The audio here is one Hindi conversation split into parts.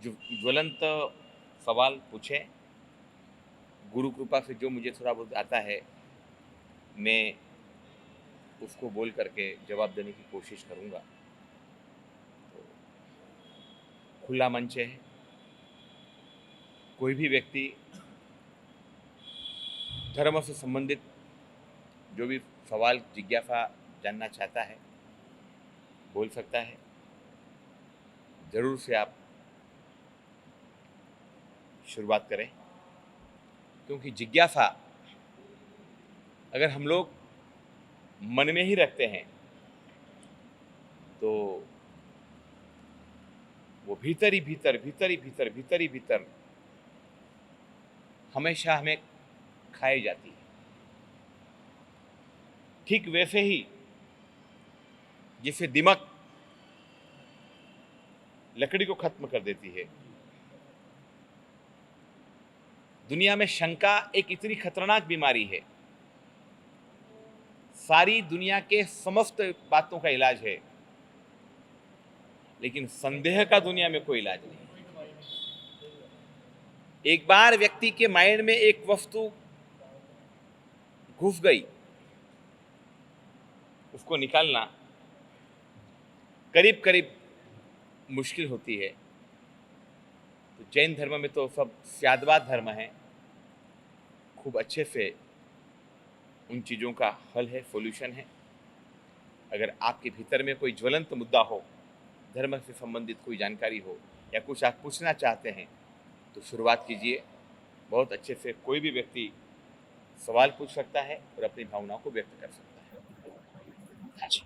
ज्वलंत सवाल पूछें। गुरु कृपा से जो मुझे थोड़ा बहुत आता है मैं उसको बोल करके जवाब देने की कोशिश करूँगा। तो खुला मंच है, कोई भी व्यक्ति धर्म से संबंधित जो भी सवाल जिज्ञासा जानना चाहता है बोल सकता है। ज़रूर से आप शुरुआत करें, क्योंकि जिज्ञासा अगर हम लोग मन में ही रखते हैं तो वो भीतर ही भीतर हमेशा हमें खाई जाती है। ठीक वैसे ही जैसे दिमक लकड़ी को खत्म कर देती है, दुनिया में शंका एक इतनी खतरनाक बीमारी है। सारी दुनिया के समस्त बातों का इलाज है, लेकिन संदेह का दुनिया में कोई इलाज नहीं। एक बार व्यक्ति के माइंड में एक वस्तु घुस गई, उसको निकालना करीब करीब मुश्किल होती है। तो जैन धर्म में तो सब स्याद्वाद धर्म है, खूब अच्छे से उन चीज़ों का हल है, सॉल्यूशन है। अगर आपके भीतर में कोई ज्वलंत मुद्दा हो, धर्म से संबंधित कोई जानकारी हो या कुछ आप पूछना चाहते हैं तो शुरुआत कीजिए। बहुत अच्छे से कोई भी व्यक्ति सवाल पूछ सकता है और अपनी भावनाओं को व्यक्त कर सकता है। जी।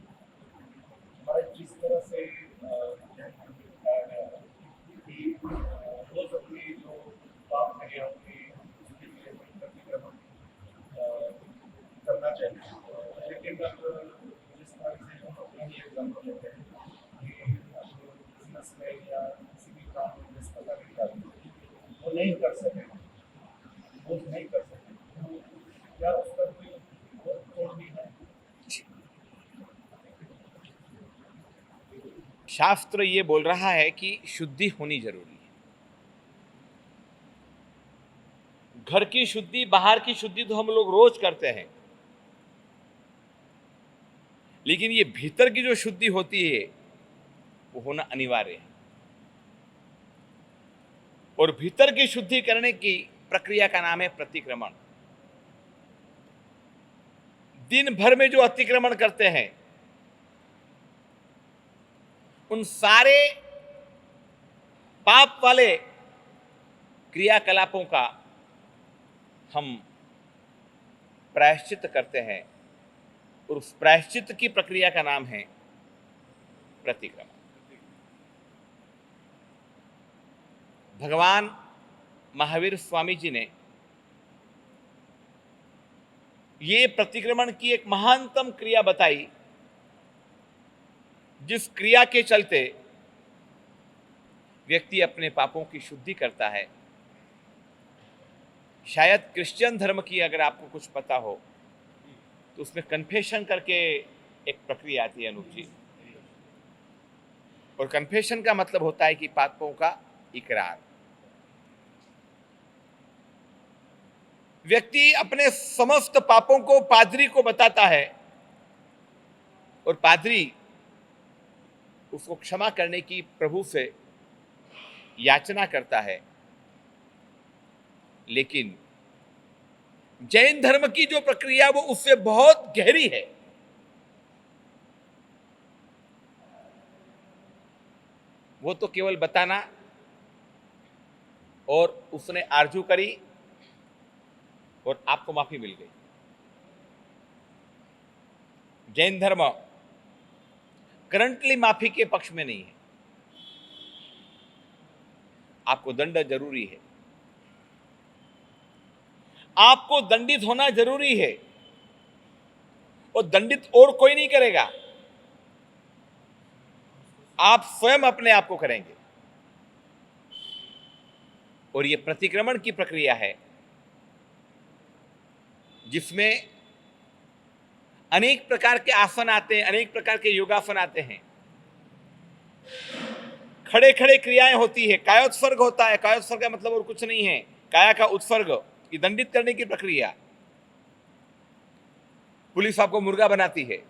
जिस तरह से बताया गया कि हो सकती है जो बात है अपनी प्रतिक्रमण करना चाहिए, लेकिन जिस तरह से हम अपना ही एग्जाम्पल लेते हैं कि बिजनेस में या किसी भी काम में जिस तरह की आदमी वो नहीं कर सके, वो नहीं कर सके, तो क्या उस पर कोई तोड़ भी है? शास्त्र ये बोल रहा है कि शुद्धि होनी जरूरी है। घर की शुद्धि, बाहर की शुद्धि तो हम लोग रोज करते हैं, लेकिन ये भीतर की जो शुद्धि होती है वो होना अनिवार्य है। और भीतर की शुद्धि करने की प्रक्रिया का नाम है प्रतिक्रमण। दिन भर में जो अतिक्रमण करते हैं उन सारे पाप वाले क्रियाकलापों का हम प्रायश्चित करते हैं, और उस प्रायश्चित की प्रक्रिया का नाम है प्रतिक्रमण। भगवान महावीर स्वामी जी ने ये प्रतिक्रमण की एक महानतम क्रिया बताई, जिस क्रिया के चलते व्यक्ति अपने पापों की शुद्धि करता है। शायद क्रिश्चियन धर्म की अगर आपको कुछ पता हो तो उसमें कन्फेशन करके एक प्रक्रिया आती है, अनूप जी। और कन्फेशन का मतलब होता है कि पापों का इकरार। व्यक्ति अपने समस्त पापों को पादरी को बताता है और पादरी उसको क्षमा करने की प्रभु से याचना करता है। लेकिन जैन धर्म की जो प्रक्रिया वो उससे बहुत गहरी है। वो तो केवल बताना, और उसने आरजू करी और आपको माफी मिल गई। जैन धर्म करंटली माफी के पक्ष में नहीं है। आपको दंड जरूरी है, आपको दंडित होना जरूरी है, और दंडित और कोई नहीं करेगा, आप स्वयं अपने आप को करेंगे। और यह प्रतिक्रमण की प्रक्रिया है जिसमें अनेक प्रकार के आसन आते हैं, अनेक प्रकार के योगासन आते हैं। खड़े खड़े क्रियाएं होती है, कायोत्सर्ग होता है। कायोत्सर्ग का मतलब और कुछ नहीं है, काया का उत्सर्ग, ये दंडित करने की प्रक्रिया। पुलिस आपको मुर्गा बनाती है,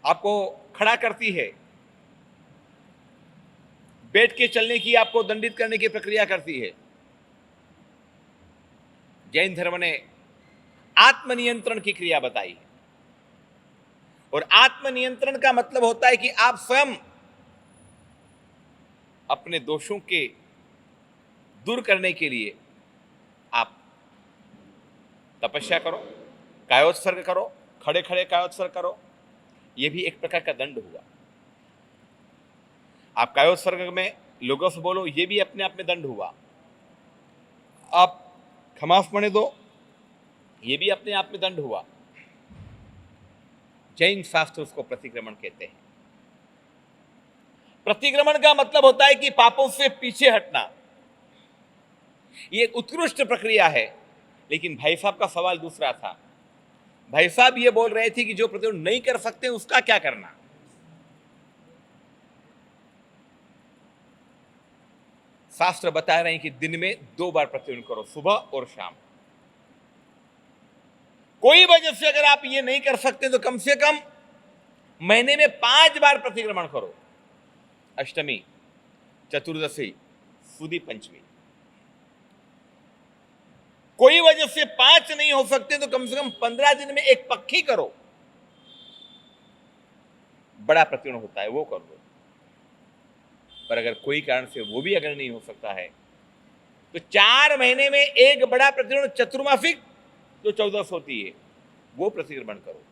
आपको खड़ा करती है, बैठ के चलने की आपको दंडित करने की प्रक्रिया करती है। जैन धर्म ने आत्मनियंत्रण की क्रिया बताई है, और आत्मनियंत्रण का मतलब होता है कि आप स्वयं अपने दोषों के दूर करने के लिए आप तपस्या करो, कायोत्सर्ग करो, खड़े खड़े कायोत्सर्ग करो। यह भी एक प्रकार का दंड हुआ। आप कायोत्सर्ग में लोगों से बोलो, यह भी अपने आप में दंड हुआ। आप क्षमापण दो, यह भी अपने आप में दंड हुआ। जैन शास्त्र उसको प्रतिक्रमण कहते हैं। प्रतिक्रमण का मतलब होता है कि पापों से पीछे हटना। यह एक उत्कृष्ट प्रक्रिया है। लेकिन भाई साहब का सवाल दूसरा था। भाई साहब ये बोल रहे थे कि जो प्रतिक्रमण नहीं कर सकते उसका क्या करना। शास्त्र बता रहे हैं कि दिन में 2 बार प्रतिक्रमण करो, सुबह और शाम। कोई वजह से अगर आप ये नहीं कर सकते तो कम से कम महीने में 5 बार प्रतिक्रमण करो। अष्टमी, चतुर्दशी, सुदी पंचमी। कोई वजह से 5 नहीं हो सकते तो कम से कम 15 दिन में एक पक्की करो। बड़ा प्रतिक्रमण होता है वो कर दो। पर अगर कोई कारण से वो भी अगर नहीं हो सकता है तो 4 महीने में एक बड़ा प्रतिक्रमण, चतुर्मासिक जो 14 होती है, वो प्रतिक्रमण करो।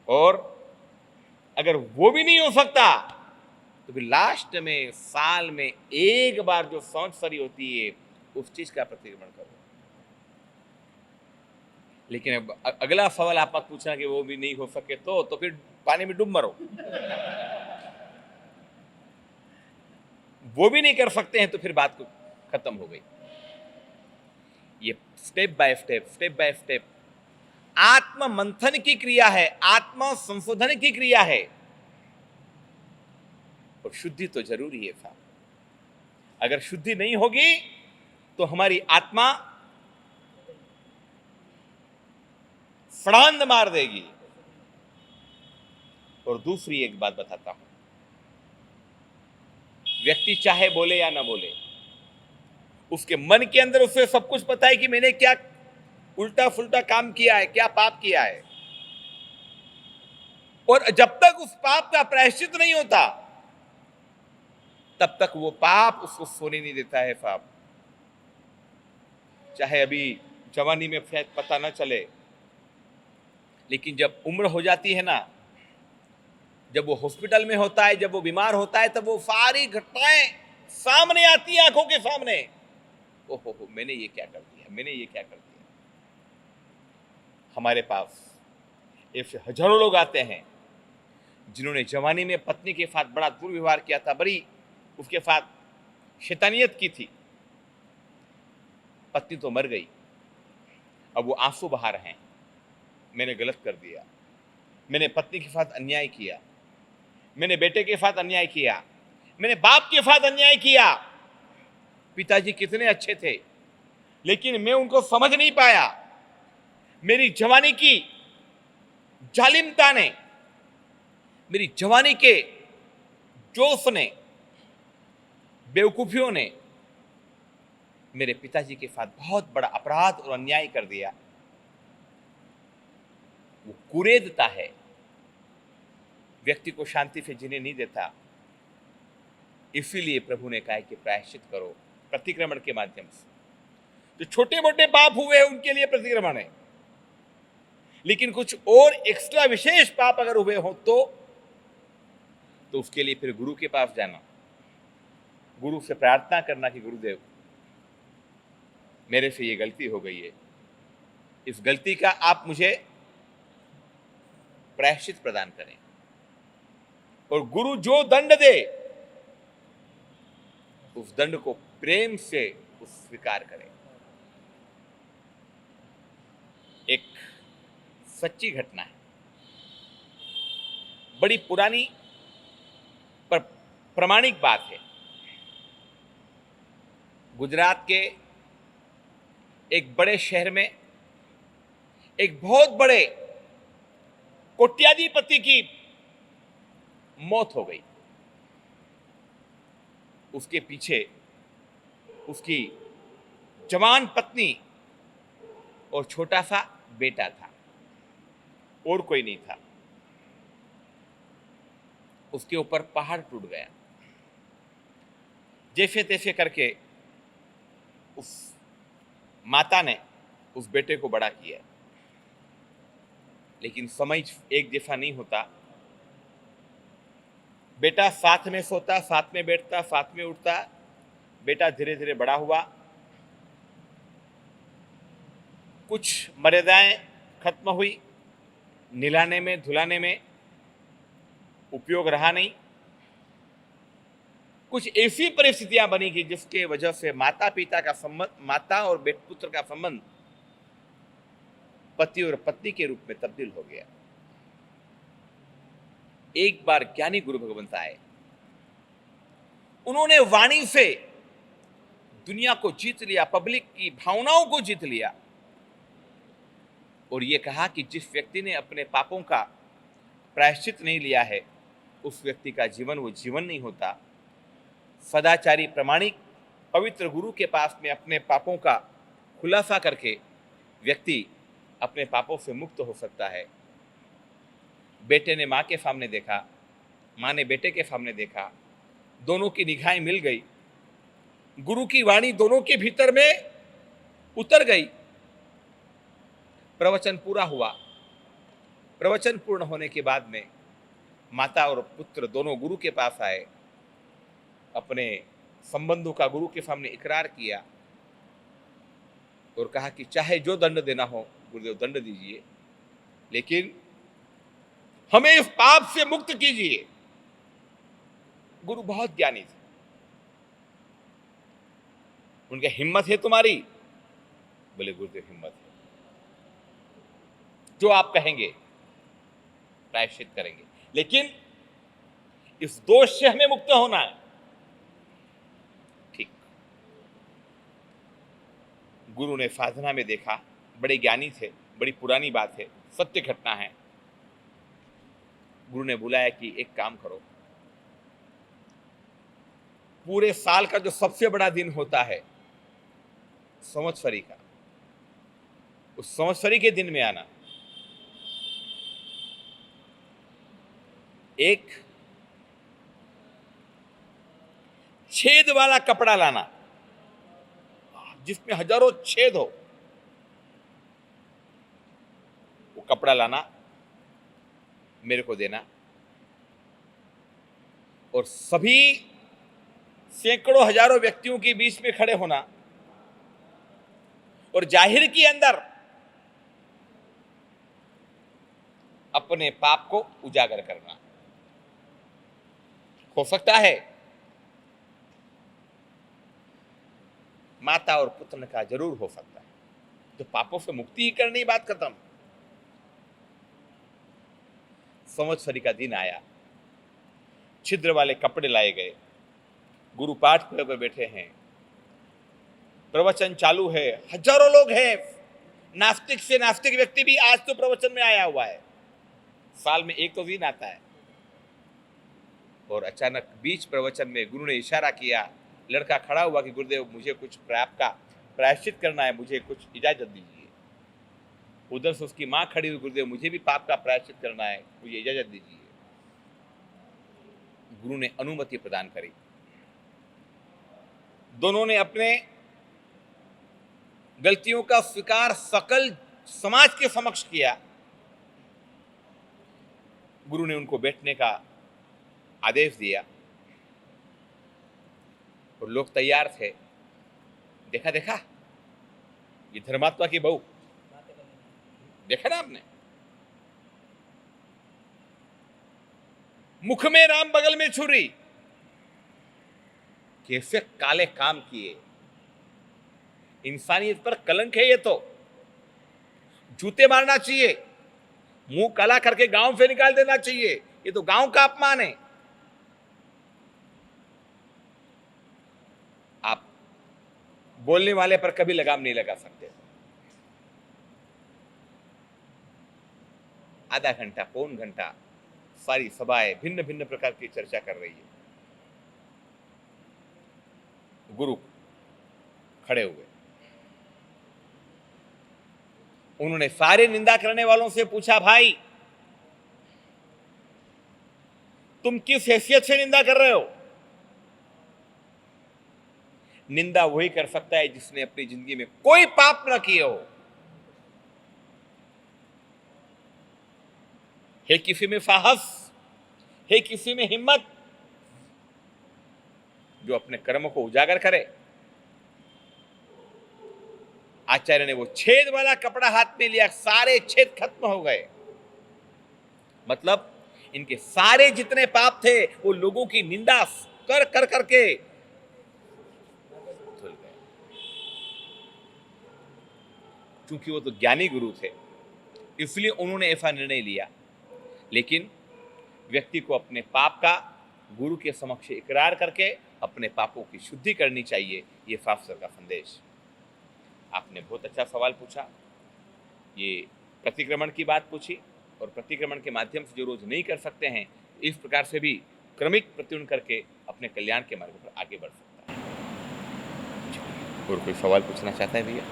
और अगर वो भी नहीं हो सकता तो फिर लास्ट में साल में एक बार जो संवत्सरी होती है उस चीज का प्रतिक्रमण करो। लेकिन अब अगला सवाल आप मत पूछना कि वो भी नहीं हो सके तो फिर पानी में डूब मरो। वो भी नहीं कर सकते हैं तो फिर बात को खत्म हो गई। ये स्टेप बाय स्टेप आत्म मंथन की क्रिया है, आत्म संशोधन की क्रिया है। और शुद्धि तो जरूरी है साहब। अगर शुद्धि नहीं होगी तो हमारी आत्मा फड़ांद मार देगी। और दूसरी एक बात बताता हूं, व्यक्ति चाहे बोले या ना बोले, उसके मन के अंदर उसे सब कुछ पता है कि मैंने क्या उल्टा फुल्टा काम किया है, क्या पाप किया है। और जब तक उस पाप का प्रायश्चित नहीं होता तब तक वो पाप उसको सोने नहीं देता है साहब। चाहे अभी जवानी में शायद पता ना चले, लेकिन जब उम्र हो जाती है ना, जब वो हॉस्पिटल में होता है, जब वो बीमार होता है, तब वो सारी घटनाएं सामने आती है, आंखों के सामने। ओहो, मैंने ये क्या कर दिया, मैंने ये क्या कर दिया। हमारे पास ऐसे हजारों लोग आते हैं जिन्होंने जवानी में पत्नी के साथ बड़ा दुर्व्यवहार किया था, बड़ी उसके साथ शैतानियत की थी। पत्नी तो मर गई, अब वो आंसू बहा रहे हैं, मैंने गलत कर दिया, मैंने पत्नी के साथ अन्याय किया, मैंने बेटे के साथ अन्याय किया, मैंने बाप के साथ अन्याय किया। पिताजी कितने अच्छे थे, लेकिन मैं उनको समझ नहीं पाया। मेरी जवानी की जालिमता ने, मेरी जवानी के जोश ने, बेवकूफियों ने मेरे पिताजी के साथ बहुत बड़ा अपराध और अन्याय कर दिया। वो कुरेदता है, व्यक्ति को शांति से जीने नहीं देता। इसीलिए प्रभु ने कहा कि प्रायश्चित करो प्रतिक्रमण के माध्यम से। जो छोटे मोटे पाप हुए हैं उनके लिए प्रतिक्रमण है, लेकिन कुछ और एक्स्ट्रा विशेष पाप अगर हुए हो तो उसके लिए फिर गुरु के पास जाना, गुरु से प्रार्थना करना कि गुरुदेव मेरे से ये गलती हो गई है, इस गलती का आप मुझे प्रायश्चित प्रदान करें। और गुरु जो दंड दे उस दंड को प्रेम से स्वीकार करें। एक सच्ची घटना है। बड़ी पुरानी पर प्रामाणिक बात है। गुजरात के एक बड़े शहर में एक बहुत बड़े कोट्याधिपति की मौत हो गई। उसके पीछे उसकी जवान पत्नी और छोटा सा बेटा था, और कोई नहीं था। उसके ऊपर पहाड़ टूट गया। जैसे तैसे करके उस माता ने उस बेटे को बड़ा किया, लेकिन समय एक जैसा नहीं होता। बेटा साथ में सोता, साथ में बैठता, साथ में उठता। बेटा धीरे धीरे बड़ा हुआ। कुछ मर्यादाएं खत्म हुई, नहलाने में धुलाने में उपयोग रहा नहीं। कुछ ऐसी परिस्थितियां बनी कि जिसके वजह से माता पिता का संबंध, माता और पुत्र का संबंध पति और पत्नी के रूप में तब्दील हो गया। एक बार ज्ञानी गुरु भगवंत आए। उन्होंने वाणी से दुनिया को जीत लिया, पब्लिक की भावनाओं को जीत लिया, और यह कहा कि जिस व्यक्ति ने अपने पापों का प्रायश्चित नहीं लिया है, उस व्यक्ति का जीवन वो जीवन नहीं होता। सदाचारी, प्रामाणिक, पवित्र गुरु के पास में अपने पापों का खुलासा करके व्यक्ति अपने पापों से मुक्त हो सकता है। बेटे ने माँ के सामने देखा, माँ ने बेटे के सामने देखा, दोनों की निगाहें मिल गई। गुरु की वाणी दोनों के भीतर में उतर गई। प्रवचन पूरा हुआ। प्रवचन पूर्ण होने के बाद में माता और पुत्र दोनों गुरु के पास आए, अपने संबंधों का गुरु के सामने इकरार किया और कहा कि चाहे जो दंड देना हो गुरुदेव दंड दीजिए, लेकिन हमें इस पाप से मुक्त कीजिए। गुरु बहुत ज्ञानी थे। उनके हिम्मत है तुम्हारी? बोले गुरुदेव हिम्मत है, जो आप कहेंगे प्रायश्चित करेंगे, लेकिन इस दोष से हमें मुक्त होना है। ठीक। गुरु ने साधना में देखा, बड़े ज्ञानी थे, बड़ी पुरानी बात है, सत्य घटना है। गुरु ने बुलाया कि एक काम करो, पूरे साल का जो सबसे बड़ा दिन होता है संवत्सरी का, उस संवत्सरी के दिन में आना। एक छेद वाला कपड़ा लाना, जिसमें हजारों छेद हो, वो कपड़ा लाना, मेरे को देना, और सभी सैकड़ों हजारों व्यक्तियों के बीच में खड़े होना और जाहिर के अंदर अपने पाप को उजागर करना। हो सकता है माता और पुत्र का जरूर हो सकता है, तो पापों से मुक्ति ही करनी, बात खत्म। संवत्सरी का दिन आया, छिद्र वाले कपड़े लाए गए, गुरु पाठ पर बैठे हैं, प्रवचन चालू है, हजारों लोग हैं। नास्तिक से नास्तिक व्यक्ति भी आज तो प्रवचन में आया हुआ है। साल में एक तो दिन आता है। और अचानक बीच प्रवचन में गुरु ने इशारा किया, लड़का खड़ा हुआ कि गुरुदेव मुझे कुछ पाप का प्रायश्चित करना है, मुझे कुछ इजाजत दीजिए। उधर से उसकी मां खड़ी हुई, गुरुदेव मुझे भी पाप का प्रायश्चित करना है, मुझे इजाजत दीजिए। गुरु ने अनुमति प्रदान करी। दोनों ने अपने गलतियों का स्वीकार सकल समाज के समक्ष किया। गुरु ने उनको बैठने का आदेश दिया और लोग तैयार थे। देखा देखा, ये धर्मात्मा की बहू, देखा ना आपने, मुख में राम बगल में छुरी, कैसे काले काम किए। इंसानियत पर कलंक है ये तो। जूते मारना चाहिए, मुंह काला करके गांव से निकाल देना चाहिए, ये तो गांव का अपमान है। आप बोलने वाले पर कभी लगाम नहीं लगा सकते। आधा घंटा, पौन घंटा सारी सभाएं भिन्न भिन्न प्रकार की चर्चा कर रही है। गुरु खड़े हुए, उन्होंने सारे निंदा करने वालों से पूछा, भाई तुम किस हैसियत से निंदा कर रहे हो? निंदा वही कर सकता है जिसने अपनी जिंदगी में कोई पाप न किए हो। है किसी में साहस, है किसी में हिम्मत, जो अपने कर्म को उजागर करे। आचार्य ने वो छेद वाला कपड़ा हाथ में लिया, सारे छेद खत्म हो गए। मतलब इनके सारे जितने पाप थे वो लोगों की निंदा कर कर करके धुल गए। क्योंकि वो तो ज्ञानी गुरु थे, इसलिए उन्होंने ऐसा निर्णय लिया। लेकिन व्यक्ति को अपने पाप का गुरु के समक्ष इकरार करके अपने पापों की शुद्धि करनी चाहिए। ये शास्त्र का संदेश। आपने बहुत अच्छा सवाल पूछा। ये प्रतिक्रमण की बात पूछी, और प्रतिक्रमण के माध्यम से जो रोज नहीं कर सकते हैं, इस प्रकार से भी क्रमिक प्रत्युन करके अपने कल्याण के मार्ग पर आगे बढ़ सकता है। और कोई सवाल पूछना चाहता है भैया?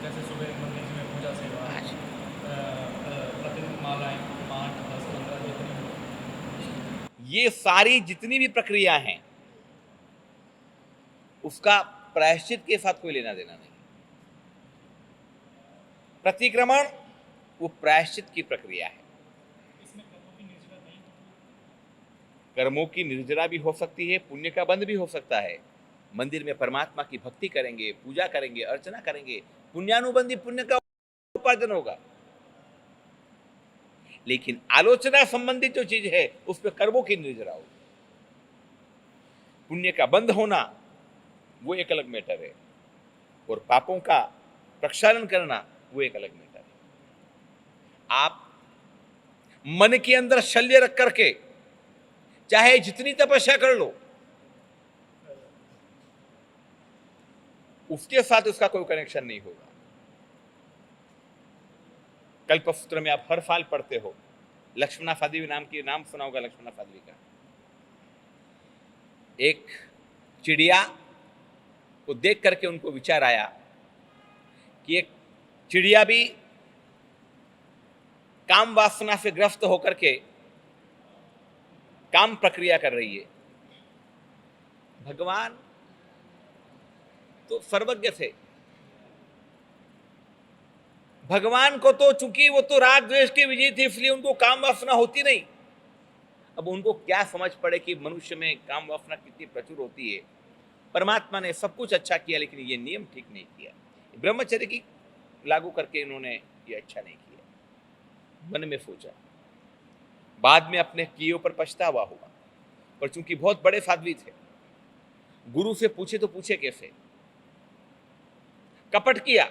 जैसे सुबह मंदिर में पूजा सेवा, प्रतिदिन मालाएं 5, 10, 15 जितनी, ये सारी जितनी भी प्रक्रिया हैं उसका प्रायश्चित के साथ कोई लेना देना नहीं। प्रतिक्रमण वो प्रायश्चित की प्रक्रिया है। इसमें कर्मों की निर्जरा नहीं, कर्मों की निर्जरा भी हो सकती है, पुण्य का बंध भी हो सकता है। मंदिर में परमात्मा की भक्ति करेंगे, पूजा करेंगे, अर्चना करेंगे, पुण्यानुबंधी पुण्य का उपार्जन होगा। लेकिन आलोचना संबंधित जो चीज है उस पर कर्मों की निर्जरा होगी। पुण्य का बंध होना वो एक अलग मैटर है, और पापों का प्रक्षालन करना वो एक अलग मैटर है। आप मन के अंदर शल्य रख करके चाहे जितनी तपस्या कर लो, उसके साथ उसका कोई कनेक्शन नहीं होगा। कल्पसूत्र में आप हर साल पढ़ते हो, लक्ष्मणा साध्वी नाम सुना होगा। लक्ष्मणा साध्वी का एक चिड़िया को देख करके उनको विचार आया कि एक चिड़िया भी काम वासना से ग्रस्त होकर के काम प्रक्रिया कर रही है। भगवान तो सर्वज्ञ थे। भगवान को तो चूंकि वो तो राग द्वेष के विजय थे, इसलिए उनको काम वासना होती नहीं। अब उनको क्या समझ पड़े कि मनुष्य में काम वासना कितनी प्रचुर होती है। परमात्मा ने सब कुछ अच्छा किया, लेकिन ये नियम ठीक नहीं किया। ब्रह्मचर्य की लागू करके इन्होंने ये अच्छा नहीं किया। मन में सोचा, बाद में अपने किए पर पछतावा हुआ। पर चूंकि बहुत बड़े साध्वी थे, गुरु से पूछे तो पूछे कैसे? कपट किया।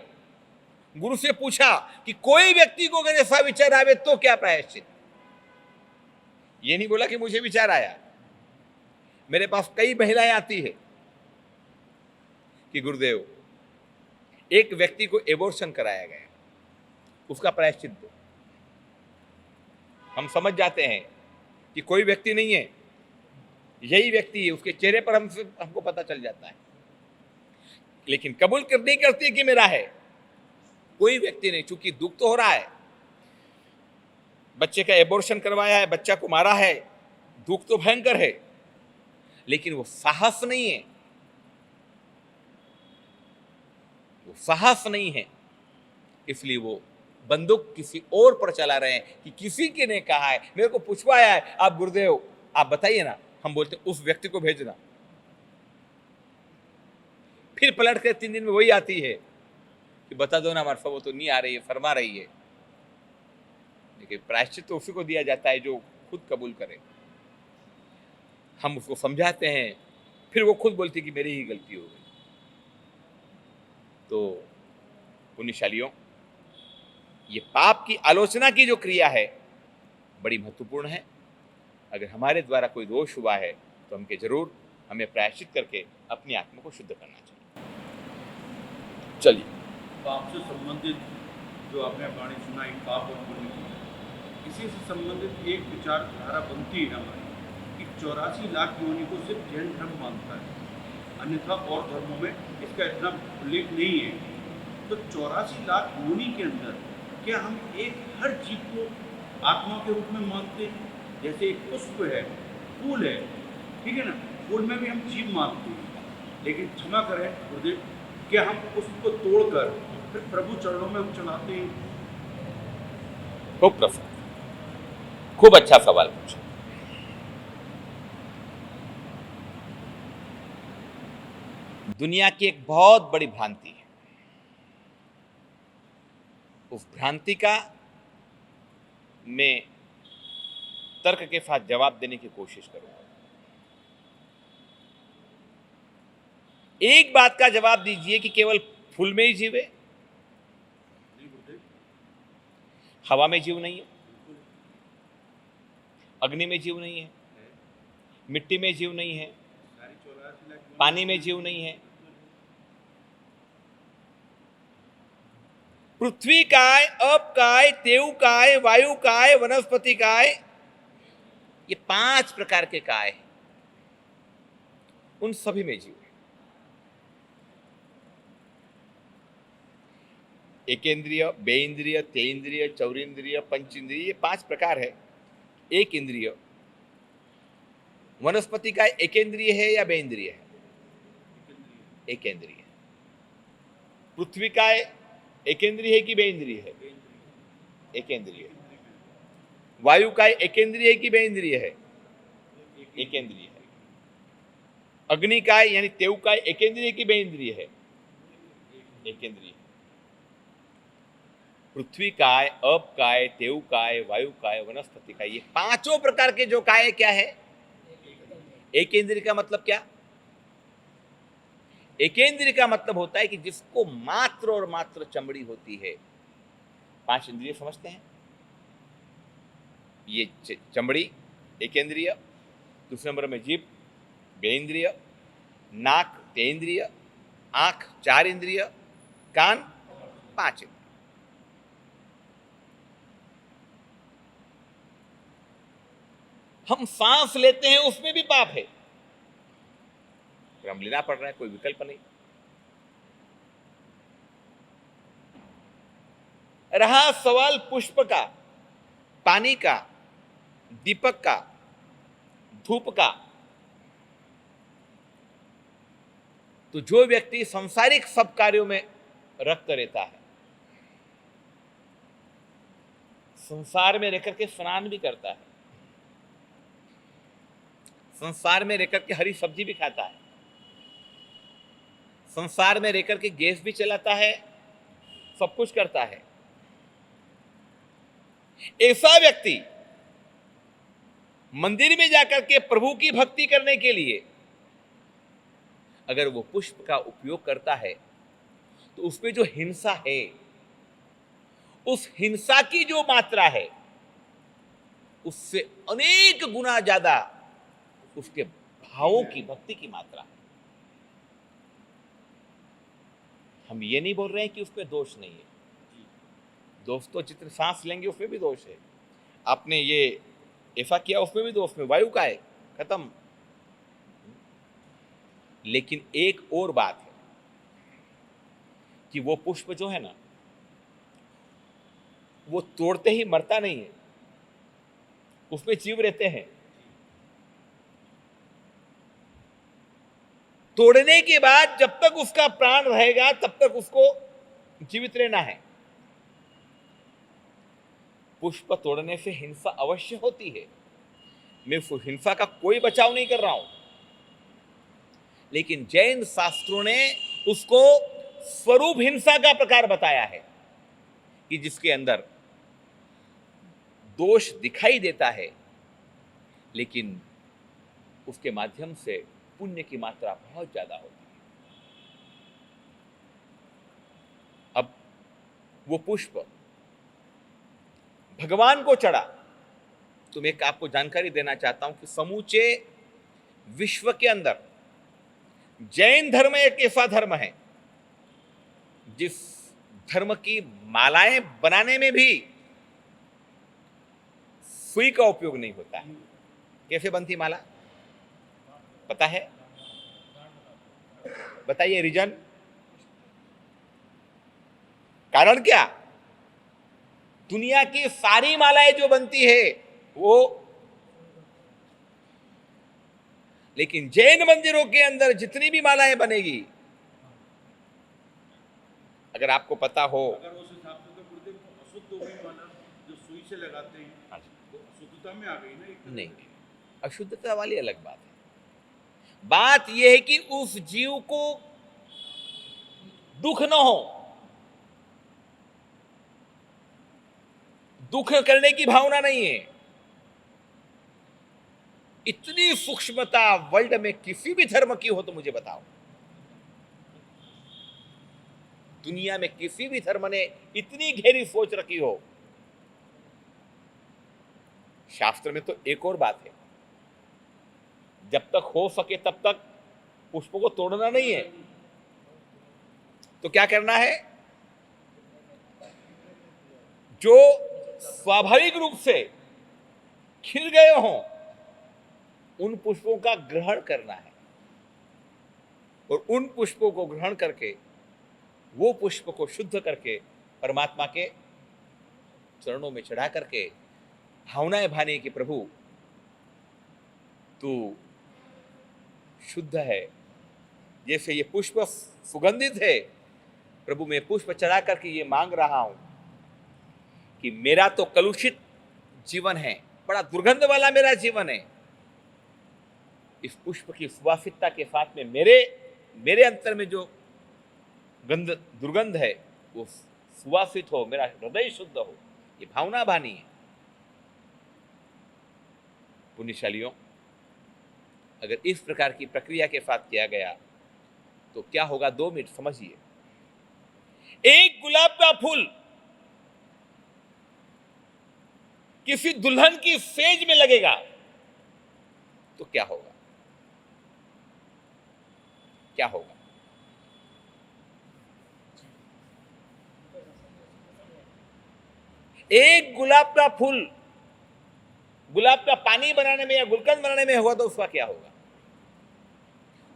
गुरु से पूछा कि कोई व्यक्ति को अगर ऐसा विचार आवे तो क्या प्रायश्चित? ये नहीं बोला कि मुझे विचार आया। मेरे पास कई महिलाएं आती है कि गुरुदेव, एक व्यक्ति को एबॉर्शन कराया गया, उसका प्रायश्चित दो। हम समझ जाते हैं कि कोई व्यक्ति नहीं है, यही व्यक्ति है। उसके चेहरे पर हमको पता चल जाता है, लेकिन कबूल कर नहीं करती कि मेरा है। कोई व्यक्ति नहीं, चूंकि दुख तो हो रहा है, बच्चे का एबॉर्शन करवाया है, बच्चा को मारा है, दुख तो भयंकर है, लेकिन वो साहस नहीं है। वो साहस नहीं है, इसलिए वो बंदूक किसी और पर चला रहे हैं कि किसी के ने कहा है, मेरे को पूछवाया है, आप गुरुदेव आप बताइए ना। हम बोलते उस व्यक्ति को भेजना। फिर पलट कर 3 दिन में वही आती है कि बता दो ना मार्फा, वो तो नहीं आ रही है, फरमा रही है। लेकिन प्रायश्चित तो उसी को दिया जाता है जो खुद कबूल करे। हम उसको समझाते हैं, फिर वो खुद बोलती कि मेरी ही गलती हो गई। तो पुण्यशालियों, ये पाप की आलोचना की जो क्रिया है बड़ी महत्वपूर्ण है। अगर हमारे द्वारा कोई दोष हुआ है तो हमें प्रायश्चित करके अपनी आत्मा को शुद्ध करना चाहिए। चलिए, पाप से संबंधित जो आपने वाणी सुनाई, पाप और पुण्य की, इसी से संबंधित एक विचारधारा बनती है हमारी कि 84 लाख योनि को सिर्फ जैन धर्म मानता है, अन्यथा और धर्मों में इसका इतना उल्लेख नहीं है। तो 84 लाख योनि के अंदर क्या हम एक हर जीव को आत्मा के रूप में मानते हैं? जैसे एक पुष्प है, फूल है, ठीक है ना, फूल में भी हम जीव मानते हैं, लेकिन क्षमा करें गुरुदेव, क्या हम पुष्प को तोड़कर फिर प्रभु चरणों में हम चढ़ाते हैं? खूब प्रसन्न, खूब अच्छा सवाल पूछा। दुनिया की एक बहुत बड़ी भ्रांति है, उस भ्रांति का मैं तर्क के साथ जवाब देने की कोशिश करूंगा। एक बात का जवाब दीजिए कि केवल फूल में ही जीव है, नहीं गुरुदेव, हवा में जीव नहीं है, बिल्कुल अग्नि में जीव नहीं है, है। मिट्टी में जीव नहीं है, सारी 84 लाख योनि पानी में जीव नहीं है। पृथ्वी काय, अप काय, तेव काय, वायु काय, वनस्पति काय, ये 5 प्रकार के काय हैं, उन सभी में जीव है। एकेंद्रिय, बेइंद्रिय, तेइंद्रिय, चौरिंद्रिय, पंचेंद्रिय, ये 5 प्रकार है। एक इंद्रिय वनस्पति का एकेंद्रिय है या बेइंद्रिय है? एकेंद्रिय। पृथ्वी का एकेंद्रिय है कि बेइंद्रिय है? एकेंद्रिय। वायु का एकेंद्रिय है कि बेइंद्रिय है? एकेंद्रिय है। अग्नि का यानी तेव का एकेंद्रिय की बेइंद्रिय है? एकेंद्रिय। पृथ्वी काय, अप काय, तेव काय, वायु काय, वनस्पति काय, ये 5 प्रकार के जो काय क्या है? एकेंद्रिय का मतलब क्या? एकेंद्रिय का मतलब होता है कि जिसको मात्र और मात्र चमड़ी होती है। 5 इंद्रिय समझते हैं, ये चमड़ी एकेंद्रिय, दूसरे नंबर में जीभ बेइंद्रिय, नाक तेइंद्रिय, आंख 4 इंद्रिय, कान 5 इंद्रिय। हम सांस लेते हैं उसमें भी पाप है, हम लेना पड़ रहा है, कोई विकल्प नहीं। रहा सवाल पुष्प का, पानी का, दीपक का, धूप का, तो जो व्यक्ति सांसारिक सब कार्यों में रक्त रहता है, संसार में रहकर के स्नान भी करता है, संसार में रहकर के हरी सब्जी भी खाता है, संसार में रहकर के गैस भी चलाता है, सब कुछ करता है, ऐसा व्यक्ति मंदिर में जाकर के प्रभु की भक्ति करने के लिए अगर वो पुष्प का उपयोग करता है तो उसमें जो हिंसा है, उस हिंसा की जो मात्रा है उससे अनेक गुना ज्यादा उसके भावों की, भक्ति की मात्रा है। हम ये नहीं बोल रहे हैं कि उसमें दोष नहीं है, दोष तो जितने सांस लेंगे उसमें भी दोष है, आपने ये ऐसा किया उसमें भी दोष, में वायु का है, खत्म। लेकिन एक और बात है कि वो पुष्प जो है ना, वो तोड़ते ही मरता नहीं है, उसमें जीव रहते हैं। तोड़ने के बाद जब तक उसका प्राण रहेगा तब तक उसको जीवित रहना है। पुष्प तोड़ने से हिंसा अवश्य होती है, मैं उस हिंसा का कोई बचाव नहीं कर रहा हूं, लेकिन जैन शास्त्रों ने उसको स्वरूप हिंसा का प्रकार बताया है कि जिसके अंदर दोष दिखाई देता है लेकिन उसके माध्यम से पुण्य की मात्रा बहुत ज्यादा होती है। अब वो पुष्प भगवान को चढ़ा। तो मैं एक आपको जानकारी देना चाहता हूं कि समूचे विश्व के अंदर जैन धर्म एक ऐसा धर्म है जिस धर्म की मालाएं बनाने में भी सुई का उपयोग नहीं होता है। कैसे बनती माला पता है? बताइए रीजन, कारण क्या? दुनिया की सारी मालाएं जो बनती है वो, लेकिन जैन मंदिरों के अंदर जितनी भी मालाएं बनेगी, अगर आपको पता हो, अगर उस हिसाब से तो गुरुदेव को अशुद्ध हो गई माला, जो सुई से लगाते हैं तो अशुद्धता में आ गई ना एक तरह नहीं, से। अशुद्धता वाली अलग बात है। बात यह है कि उस जीव को दुख न हो, दुख करने की भावना नहीं है। इतनी सूक्ष्मता वर्ल्ड में किसी भी धर्म की हो तो मुझे बताओ। दुनिया में किसी भी धर्म ने इतनी गहरी सोच रखी हो। शास्त्र में तो एक और बात है, जब तक हो सके तब तक पुष्प को तोड़ना नहीं है। तो क्या करना है? जो स्वाभाविक रूप से खिल गए हों उन पुष्पों का ग्रहण करना है, और उन पुष्पों को ग्रहण करके वो पुष्प को शुद्ध करके परमात्मा के चरणों में चढ़ा करके भावनाएं भाने कि प्रभु तू शुद्ध है। जैसे ये पुष्प सुगंधित है, प्रभु मैं पुष्प चढ़ा करके ये मांग रहा हूं कि मेरा तो कलुषित जीवन है, बड़ा दुर्गंध वाला मेरा जीवन है। इस पुष्प की सुवासिकता के साथ में मेरे अंतर में जो दुर्गंध है वो सुवासित हो, मेरा हृदय शुद्ध हो। ये भावना बानी है। पुण्यशालियों, अगर इस प्रकार की प्रक्रिया के साथ किया गया तो क्या होगा? 2 मिनट समझिए। एक गुलाब का फूल किसी दुल्हन की सेज में लगेगा तो क्या होगा? क्या होगा? एक गुलाब का फूल गुलाब का पानी बनाने में या गुलकंद बनाने में होगा तो उसका क्या होगा?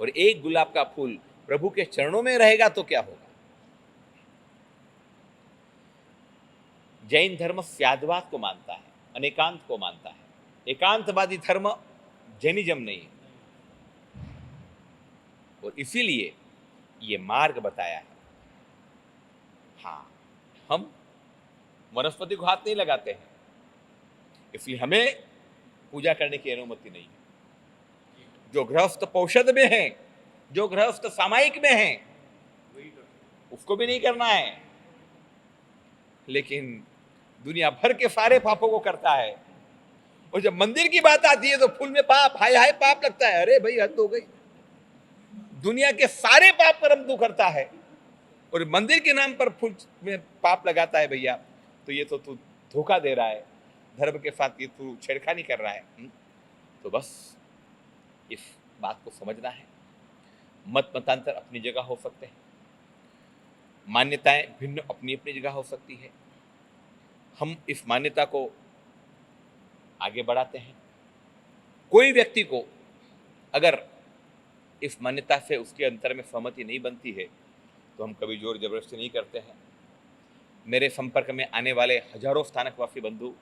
और एक गुलाब का फूल प्रभु के चरणों में रहेगा तो क्या होगा? जैन धर्म स्याद्वाद को मानता है, अनेकांत को मानता है। एकांतवादी धर्म जैनिज्म नहीं है, और इसीलिए ये मार्ग बताया है। हाँ, हम वनस्पति को हाथ नहीं लगाते हैं, इसलिए हमें पूजा करने की अनुमति नहीं है। जो गृहस्थ पौषध में है, जो गृहस्थ सामायिक में है, उसको भी नहीं करना है। लेकिन दुनिया भर के सारे पापों को करता है, और जब मंदिर की बात आती है तो फूल में पाप, हाय हाय पाप लगता है। अरे भाई, हद हो गई। दुनिया के सारे पाप कर्म तू करता है और मंदिर के नाम पर फूल में पाप लगाता है भैया, तो ये तो तू धोखा दे रहा है धर्म के साथ, ये तू छेड़खानी कर रहा है। तो बस इस बात को समझना है। मत मतांतर अपनी जगह हो सकते हैं, मान्यताएं भिन्न अपनी अपनी जगह हो सकती है। हम इस मान्यता को आगे बढ़ाते हैं। कोई व्यक्ति को अगर इस मान्यता से उसके अंतर में सहमति नहीं बनती है तो हम कभी जोर जबरदस्ती नहीं करते हैं। मेरे संपर्क में आने वाले हजारों स्थानकवासी बंधु,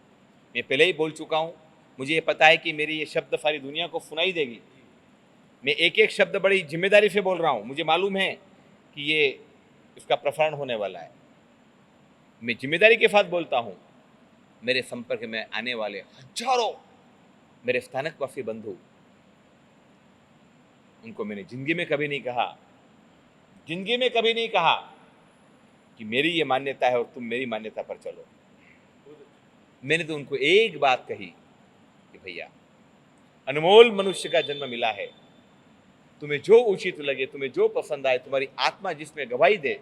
मैं पहले ही बोल चुका हूँ, मुझे ये पता है कि मेरी ये शब्द सारी दुनिया को सुनाई देगी। मैं एक एक शब्द बड़ी जिम्मेदारी से बोल रहा हूँ। मुझे मालूम है कि ये इसका प्रसारण होने वाला है। मैं जिम्मेदारी के साथ बोलता हूँ, मेरे संपर्क में आने वाले हजारों मेरे स्थानकवासी बंधु, उनको मैंने जिंदगी में कभी नहीं कहा कि मेरी ये मान्यता है और तुम मेरी मान्यता पर चलो। मैंने तो उनको एक बात कही कि भैया, अनमोल मनुष्य का जन्म मिला है, तुम्हें जो उचित लगे, तुम्हें जो पसंद आए, तुम्हारी आत्मा जिसमें गवाही दे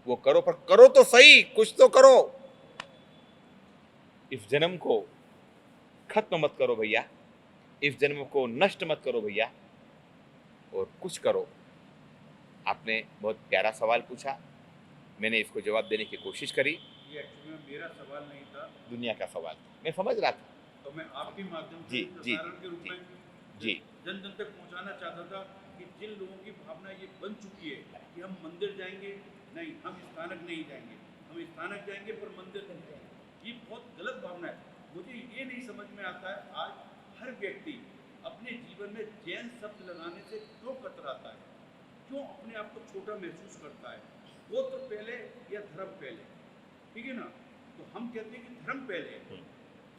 वो करो, पर करो तो सही, कुछ तो करो। इस जन्म को खत्म मत करो भैया, इस जन्म को नष्ट मत करो भैया, और कुछ करो। आपने बहुत प्यारा सवाल पूछा, मैंने इसको जवाब देने की कोशिश करी। ये एक्चुअली में मेरा सवाल नहीं था, दुनिया का सवाल था, मैं समझ रहा था। तो मैं आपके माध्यम से जी, जी, उदाहरण के रूप जी, में जी। जन जन तक पहुंचाना चाहता था कि जिन लोगों की भावना ये बन चुकी है कि हम मंदिर जाएंगे, नहीं हम स्थानक नहीं जाएंगे, हम स्थानक जाएंगे पर मंदिर नहीं जाएंगे, ये बहुत गलत भावना है। मुझे ये नहीं समझ में आता है आज हर व्यक्ति अपने जीवन में जैन शब्द लगाने से क्यों कतराता है, क्यों अपने आप को छोटा महसूस करता है। गोत्र पहले या धर्म पहले, ठीक है ना। तो हम कहते हैं कि धर्म पहले है।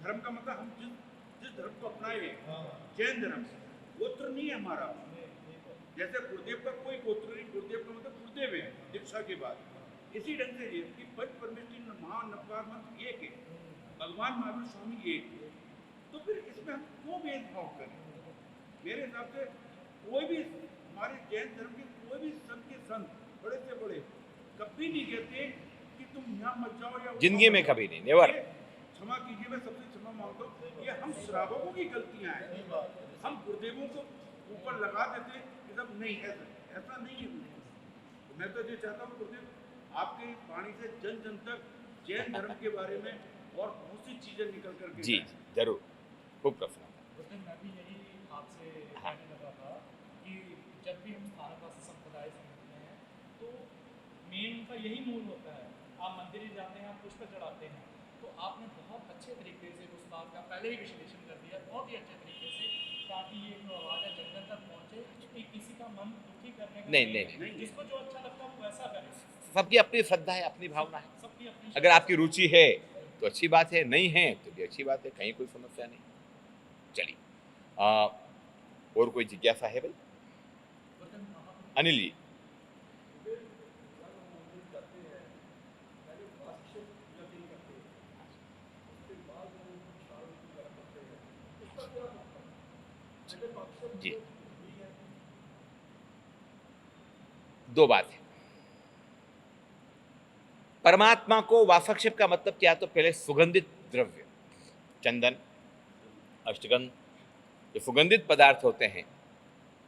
धर्म का मतलब हम जिस धर्म को अपनाए हैं, जैन धर्म, गोत्र नहीं है हमारा। जैसे गुरुदेव का कोई गोत्र नहीं, गुरुदेव का मतलब गुरुदेव है दीक्षा के बाद। इसी ढंग से ये कि पंच परमेश्वर महानवकार मंत्र एक है, भगवान महावीर स्वामी एक है, तो फिर इसमें हम क्यों भेदभाव करें। मेरे हिसाब से कोई भी हमारे जैन धर्म के कोई भी संत के संत बड़े से बड़े कभी नहीं कहते कि तुम यहाँ मत जाओ या जिंदगी में कभी नहीं, नेवर। क्षमा कीजिए, मैं सबसे क्षमा मांगता हूँ, ये हम श्रावकों की गलतियाँ हैं। हम गुरुदेवों को ऊपर लगा देते कि सब नहीं, ऐसा नहीं है। तो मैं तो ये चाहता हूँ गुरुदेव आपके वाणी से जन जन तक जैन धर्म के बारे में और बहुत सी चीजें निकल करके जी जरूर, खूब प्रश्न। मैं भी यही आपसे कहने लगा था कि जब भी हम भारतवासी संप्रदाय से मिलते हैं तो मेन उनका यही मूल होता है। आप मंदिर ही जाते हैं, आप पुष्प चढ़ाते हैं। तो आपने बहुत अच्छे तरीके से उस बात का पहले ही विश्लेषण कर दिया, बहुत ही अच्छे तरीके से, ताकि ये जो आवाज़ है जन जन तक पहुँचे कि किसी का मन दुखी करने का नहीं। जिसको जो अच्छा लगता है वो वैसा करे। सबकी अपनी श्रद्धा है, अपनी भावना है। सबकी अपनी अगर आपकी रुचि है तो अच्छी बात है, नहीं है तो भी अच्छी बात है, कहीं कोई समस्या नहीं। चलिए, और कोई जिज्ञासा है भाई? अनिल जी। जी, दो बात है। परमात्मा को वासक्षेप का मतलब क्या? तो पहले सुगंधित द्रव्य, चंदन, अष्टगंध, जो सुगंधित पदार्थ होते हैं,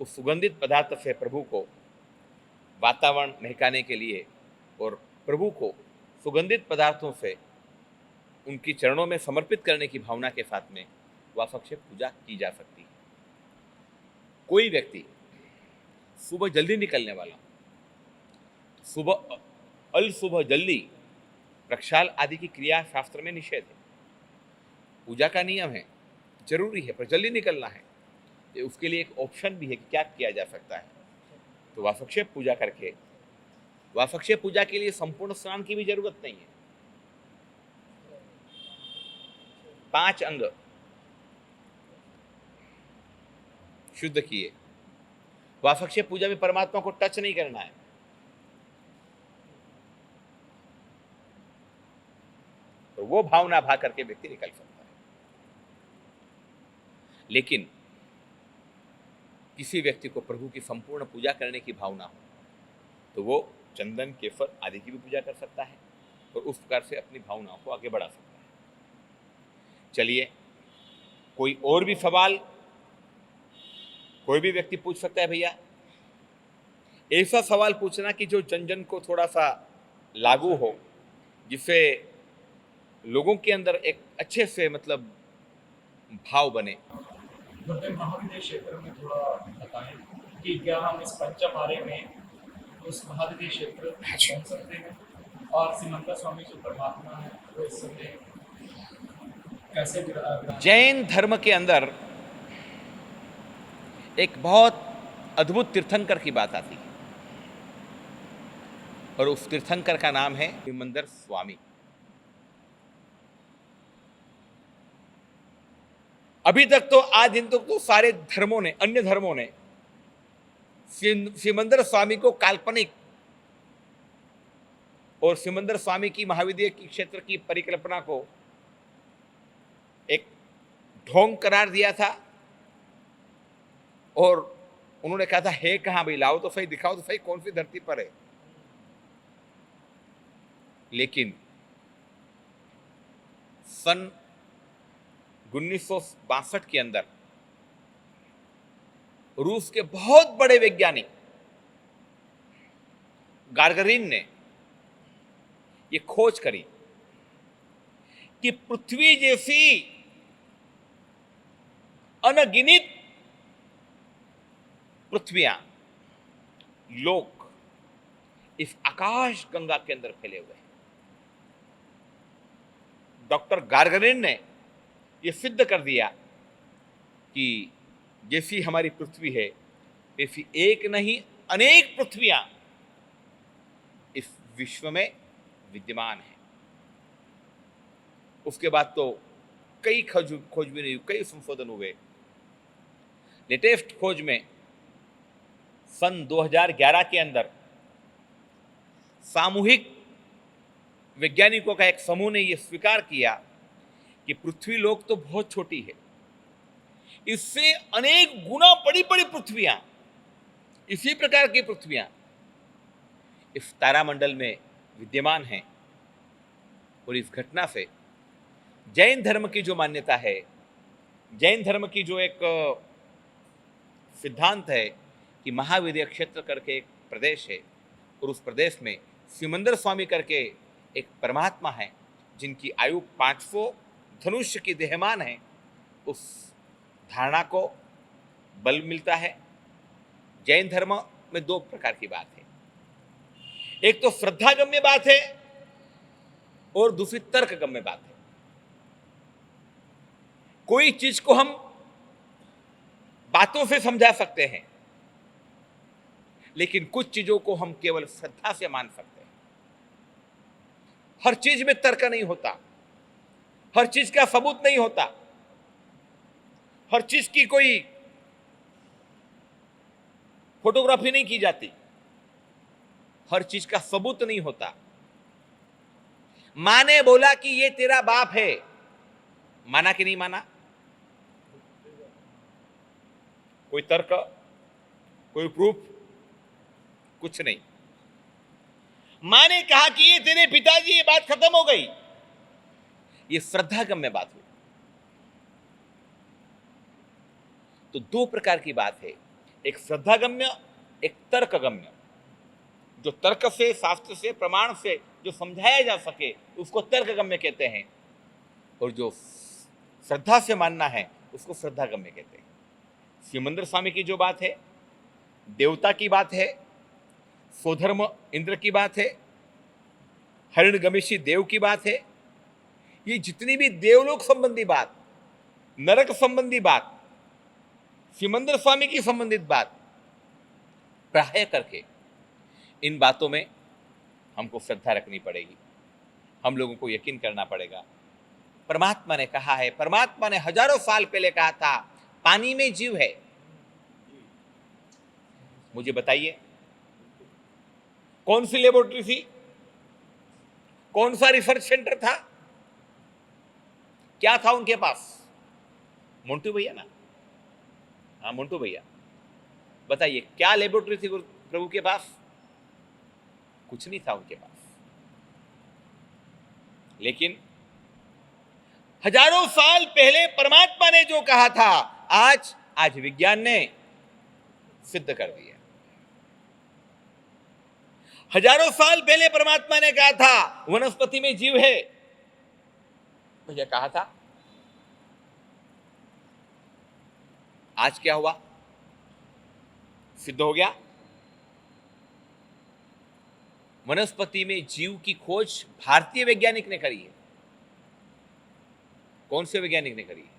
उस सुगंधित पदार्थ से प्रभु को वातावरण महकाने के लिए और प्रभु को सुगंधित पदार्थों से उनकी चरणों में समर्पित करने की भावना के साथ में वासक्षेप पूजा की जा सकती है। कोई व्यक्ति सुबह जल्दी निकलने वाला, सुबह अल सुबह जल्दी प्रक्षाल आदि की क्रिया शास्त्र में निषेध है। पूजा का नियम है, जरूरी है, पर जल्दी निकलना है, ये उसके लिए एक ऑप्शन भी है कि क्या किया जा सकता है। तो वासक्षेप पूजा करके, वासक्षेप पूजा के लिए संपूर्ण स्नान की भी जरूरत नहीं है। 5 अंग शुद्ध किए, वासक्षेप पूजा में परमात्मा को टच नहीं करना है। तो वो भावना भा करके व्यक्ति निकल सकता है। लेकिन किसी व्यक्ति को प्रभु की संपूर्ण पूजा करने की भावना हो तो वो चंदन, केसर आदि की भी पूजा कर सकता है और उस प्रकार से अपनी भावनाओं को आगे बढ़ा सकता है। चलिए, कोई और भी सवाल कोई भी व्यक्ति पूछ सकता है भैया। ऐसा सवाल पूछना कि जो जन जन को थोड़ा सा लागू हो, जिससे लोगों के अंदर एक अच्छे से मतलब भाव बने। महाविद्य क्षेत्र में थोड़ा बताएं कि क्या हम इस पंचमारे में उस महाविद्य क्षेत्र पहुंच सकते हैं, और श्रीमंत स्वामी जो परमात्मा है वो इससे कैसे जैन धर्म के अंदर एक बहुत अद्भुत तीर्थंकर की बात आती है और उस तीर्थंकर का नाम है श्रीमंदर स्वामी। अभी तक तो आज दिन तक तो सारे धर्मों ने, अन्य धर्मों ने श्रीमंदर स्वामी को काल्पनिक और श्रीमंदर स्वामी की महाविद्य की क्षेत्र की परिकल्पना को एक ढोंग करार दिया था और उन्होंने कहा था, है कहां भाई, लाओ तो सही, दिखाओ तो सही, कौन सी धरती पर है। लेकिन सन 1962 के अंदर रूस के बहुत बड़े वैज्ञानिक गागारिन ने ये खोज करी कि पृथ्वी जैसी अनगिनत पृथ्वियां, लोक इस आकाश गंगा के अंदर फैले हुए हैं। डॉक्टर गागारिन ने यह सिद्ध कर दिया कि जैसी हमारी पृथ्वी है वैसी एक नहीं अनेक पृथ्वियां इस विश्व में विद्यमान है। उसके बाद तो कई खोजबीन हुई, कई संशोधन हुए। लेटेस्ट खोज में सन 2011 के अंदर सामूहिक वैज्ञानिकों का एक समूह ने यह स्वीकार किया कि पृथ्वी लोक तो बहुत छोटी है, इससे अनेक गुना बड़ी बड़ी पृथ्वियां, इसी प्रकार की पृथ्वियां इस तारामंडल में विद्यमान हैं। और इस घटना से जैन धर्म की जो मान्यता है, जैन धर्म की जो एक सिद्धांत है कि महावीर्य क्षेत्र करके एक प्रदेश है और उस प्रदेश में सिमंदर स्वामी करके एक परमात्मा है जिनकी आयु 500 धनुष्य की देहमान है, उस धारणा को बल मिलता है। जैन धर्म में दो प्रकार की बात है, एक तो श्रद्धागम्य बात है और दूसरी तर्कगम्य बात है। कोई चीज को हम बातों से समझा सकते हैं, लेकिन कुछ चीजों को हम केवल श्रद्धा से मान सकते हैं। हर चीज में तर्क नहीं होता, हर चीज का सबूत नहीं होता, हर चीज की कोई फोटोग्राफी नहीं की जाती, हर चीज का सबूत नहीं होता। माँ ने बोला कि ये तेरा बाप है, माना कि नहीं माना? कोई तर्क, कोई प्रूफ, कुछ नहीं। मां ने कहा कि ये तेरे पिताजी, ये बात खत्म हो गई। ये श्रद्धागम्य बात हुई। तो दो प्रकार की बात है, एक श्रद्धागम्य, एक तर्कगम्य। जो तर्क से, शास्त्र से, प्रमाण से जो समझाया जा सके उसको तर्कगम्य कहते हैं, और जो श्रद्धा से मानना है उसको श्रद्धागम्य कहते हैं। सिमंदर स्वामी की जो बात है, देवता की बात है, स्वधर्म इंद्र की बात है, हरिणगमेशी देव की बात है, ये जितनी भी देवलोक संबंधी बात, नरक संबंधी बात, सिमंदर स्वामी की संबंधित बात, प्राय करके इन बातों में हमको श्रद्धा रखनी पड़ेगी। हम लोगों को यकीन करना पड़ेगा। परमात्मा ने कहा है, परमात्मा ने हजारों साल पहले कहा था पानी में जीव है। मुझे बताइए कौन सी लेबोरेटरी थी, कौन सा रिसर्च सेंटर था, क्या था उनके पास? मोंटू भैया ना, हाँ मोंटू भैया, बताइए क्या लेबोरेटरी थी प्रभु के पास? कुछ नहीं था उनके पास। लेकिन हजारों साल पहले परमात्मा ने जो कहा था, आज विज्ञान ने सिद्ध कर दिया। हजारों साल पहले परमात्मा ने कहा था वनस्पति में जीव है, भैया कहा था। आज क्या हुआ? सिद्ध हो गया। वनस्पति में जीव की खोज भारतीय वैज्ञानिक ने करी है। कौन से वैज्ञानिक ने करी है?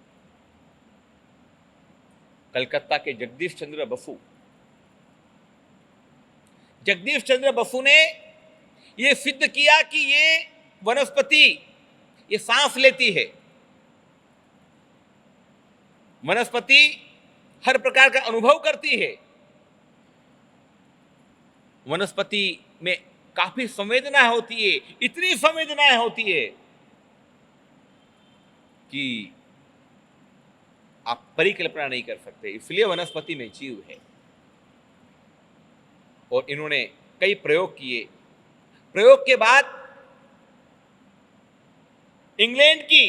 कलकत्ता के जगदीश चंद्र बसु। जगदीश चंद्र बसु ने यह सिद्ध किया कि ये वनस्पति ये सांस लेती है। वनस्पति हर प्रकार का अनुभव करती है। वनस्पति में काफी संवेदना होती है, इतनी संवेदनाएं होती है कि आप परिकल्पना नहीं कर सकते। इसलिए वनस्पति में जीव है। और इन्होंने कई प्रयोग किए। प्रयोग के बाद इंग्लैंड की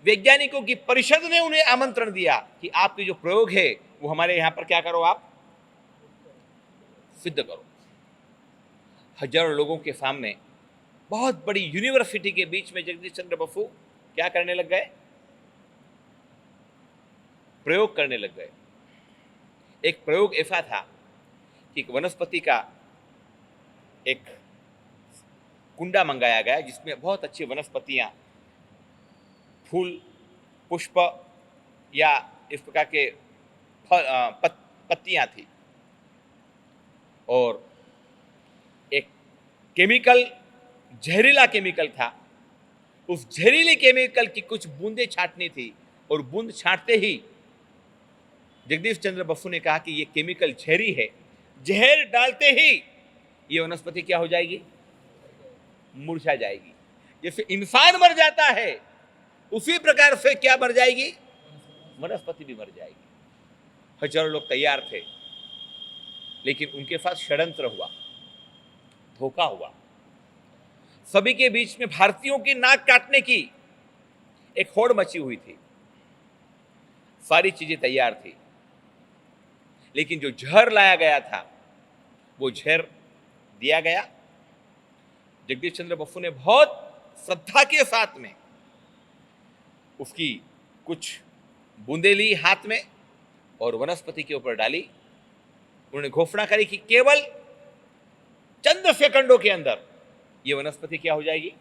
वैज्ञानिकों की परिषद ने उन्हें आमंत्रण दिया कि आपके जो प्रयोग है वो हमारे यहां पर क्या करो, आप सिद्ध करो। हजारों लोगों के सामने बहुत बड़ी यूनिवर्सिटी के बीच में जगदीश चंद्र बसु क्या करने लग गए, प्रयोग करने लग गए। एक प्रयोग ऐसा था कि एक वनस्पति का एक कुंडा मंगाया गया जिसमें बहुत अच्छी वनस्पतियां, फूल, पुष्प या इस प्रकार के पत्तियां थी, और एक केमिकल, जहरीला केमिकल था। उस जहरीले केमिकल की कुछ बूंदें छांटनी थी, और बूंद छांटते ही जगदीश चंद्र बसु ने कहा कि ये केमिकल जहरी है, जहर डालते ही ये वनस्पति क्या हो जाएगी, मुरझा जाएगी। जैसे इंसान मर जाता है उसी प्रकार से क्या मर जाएगी, वनस्पति भी मर जाएगी। हजारों लोग तैयार थे, लेकिन उनके साथ षड्यंत्र हुआ, धोखा हुआ। सभी के बीच में भारतीयों की नाक काटने की एक होड़ मची हुई थी। सारी चीजें तैयार थी, लेकिन जो जहर लाया गया था वो जहर दिया गया। जगदीश चंद्र बसु ने बहुत श्रद्धा के साथ में उसकी कुछ बूंदे ली हाथ में और वनस्पति के ऊपर डाली। उन्होंने घोषणा करी कि केवल चंद सेकंडों के अंदर ये वनस्पति क्या हो जाएगी,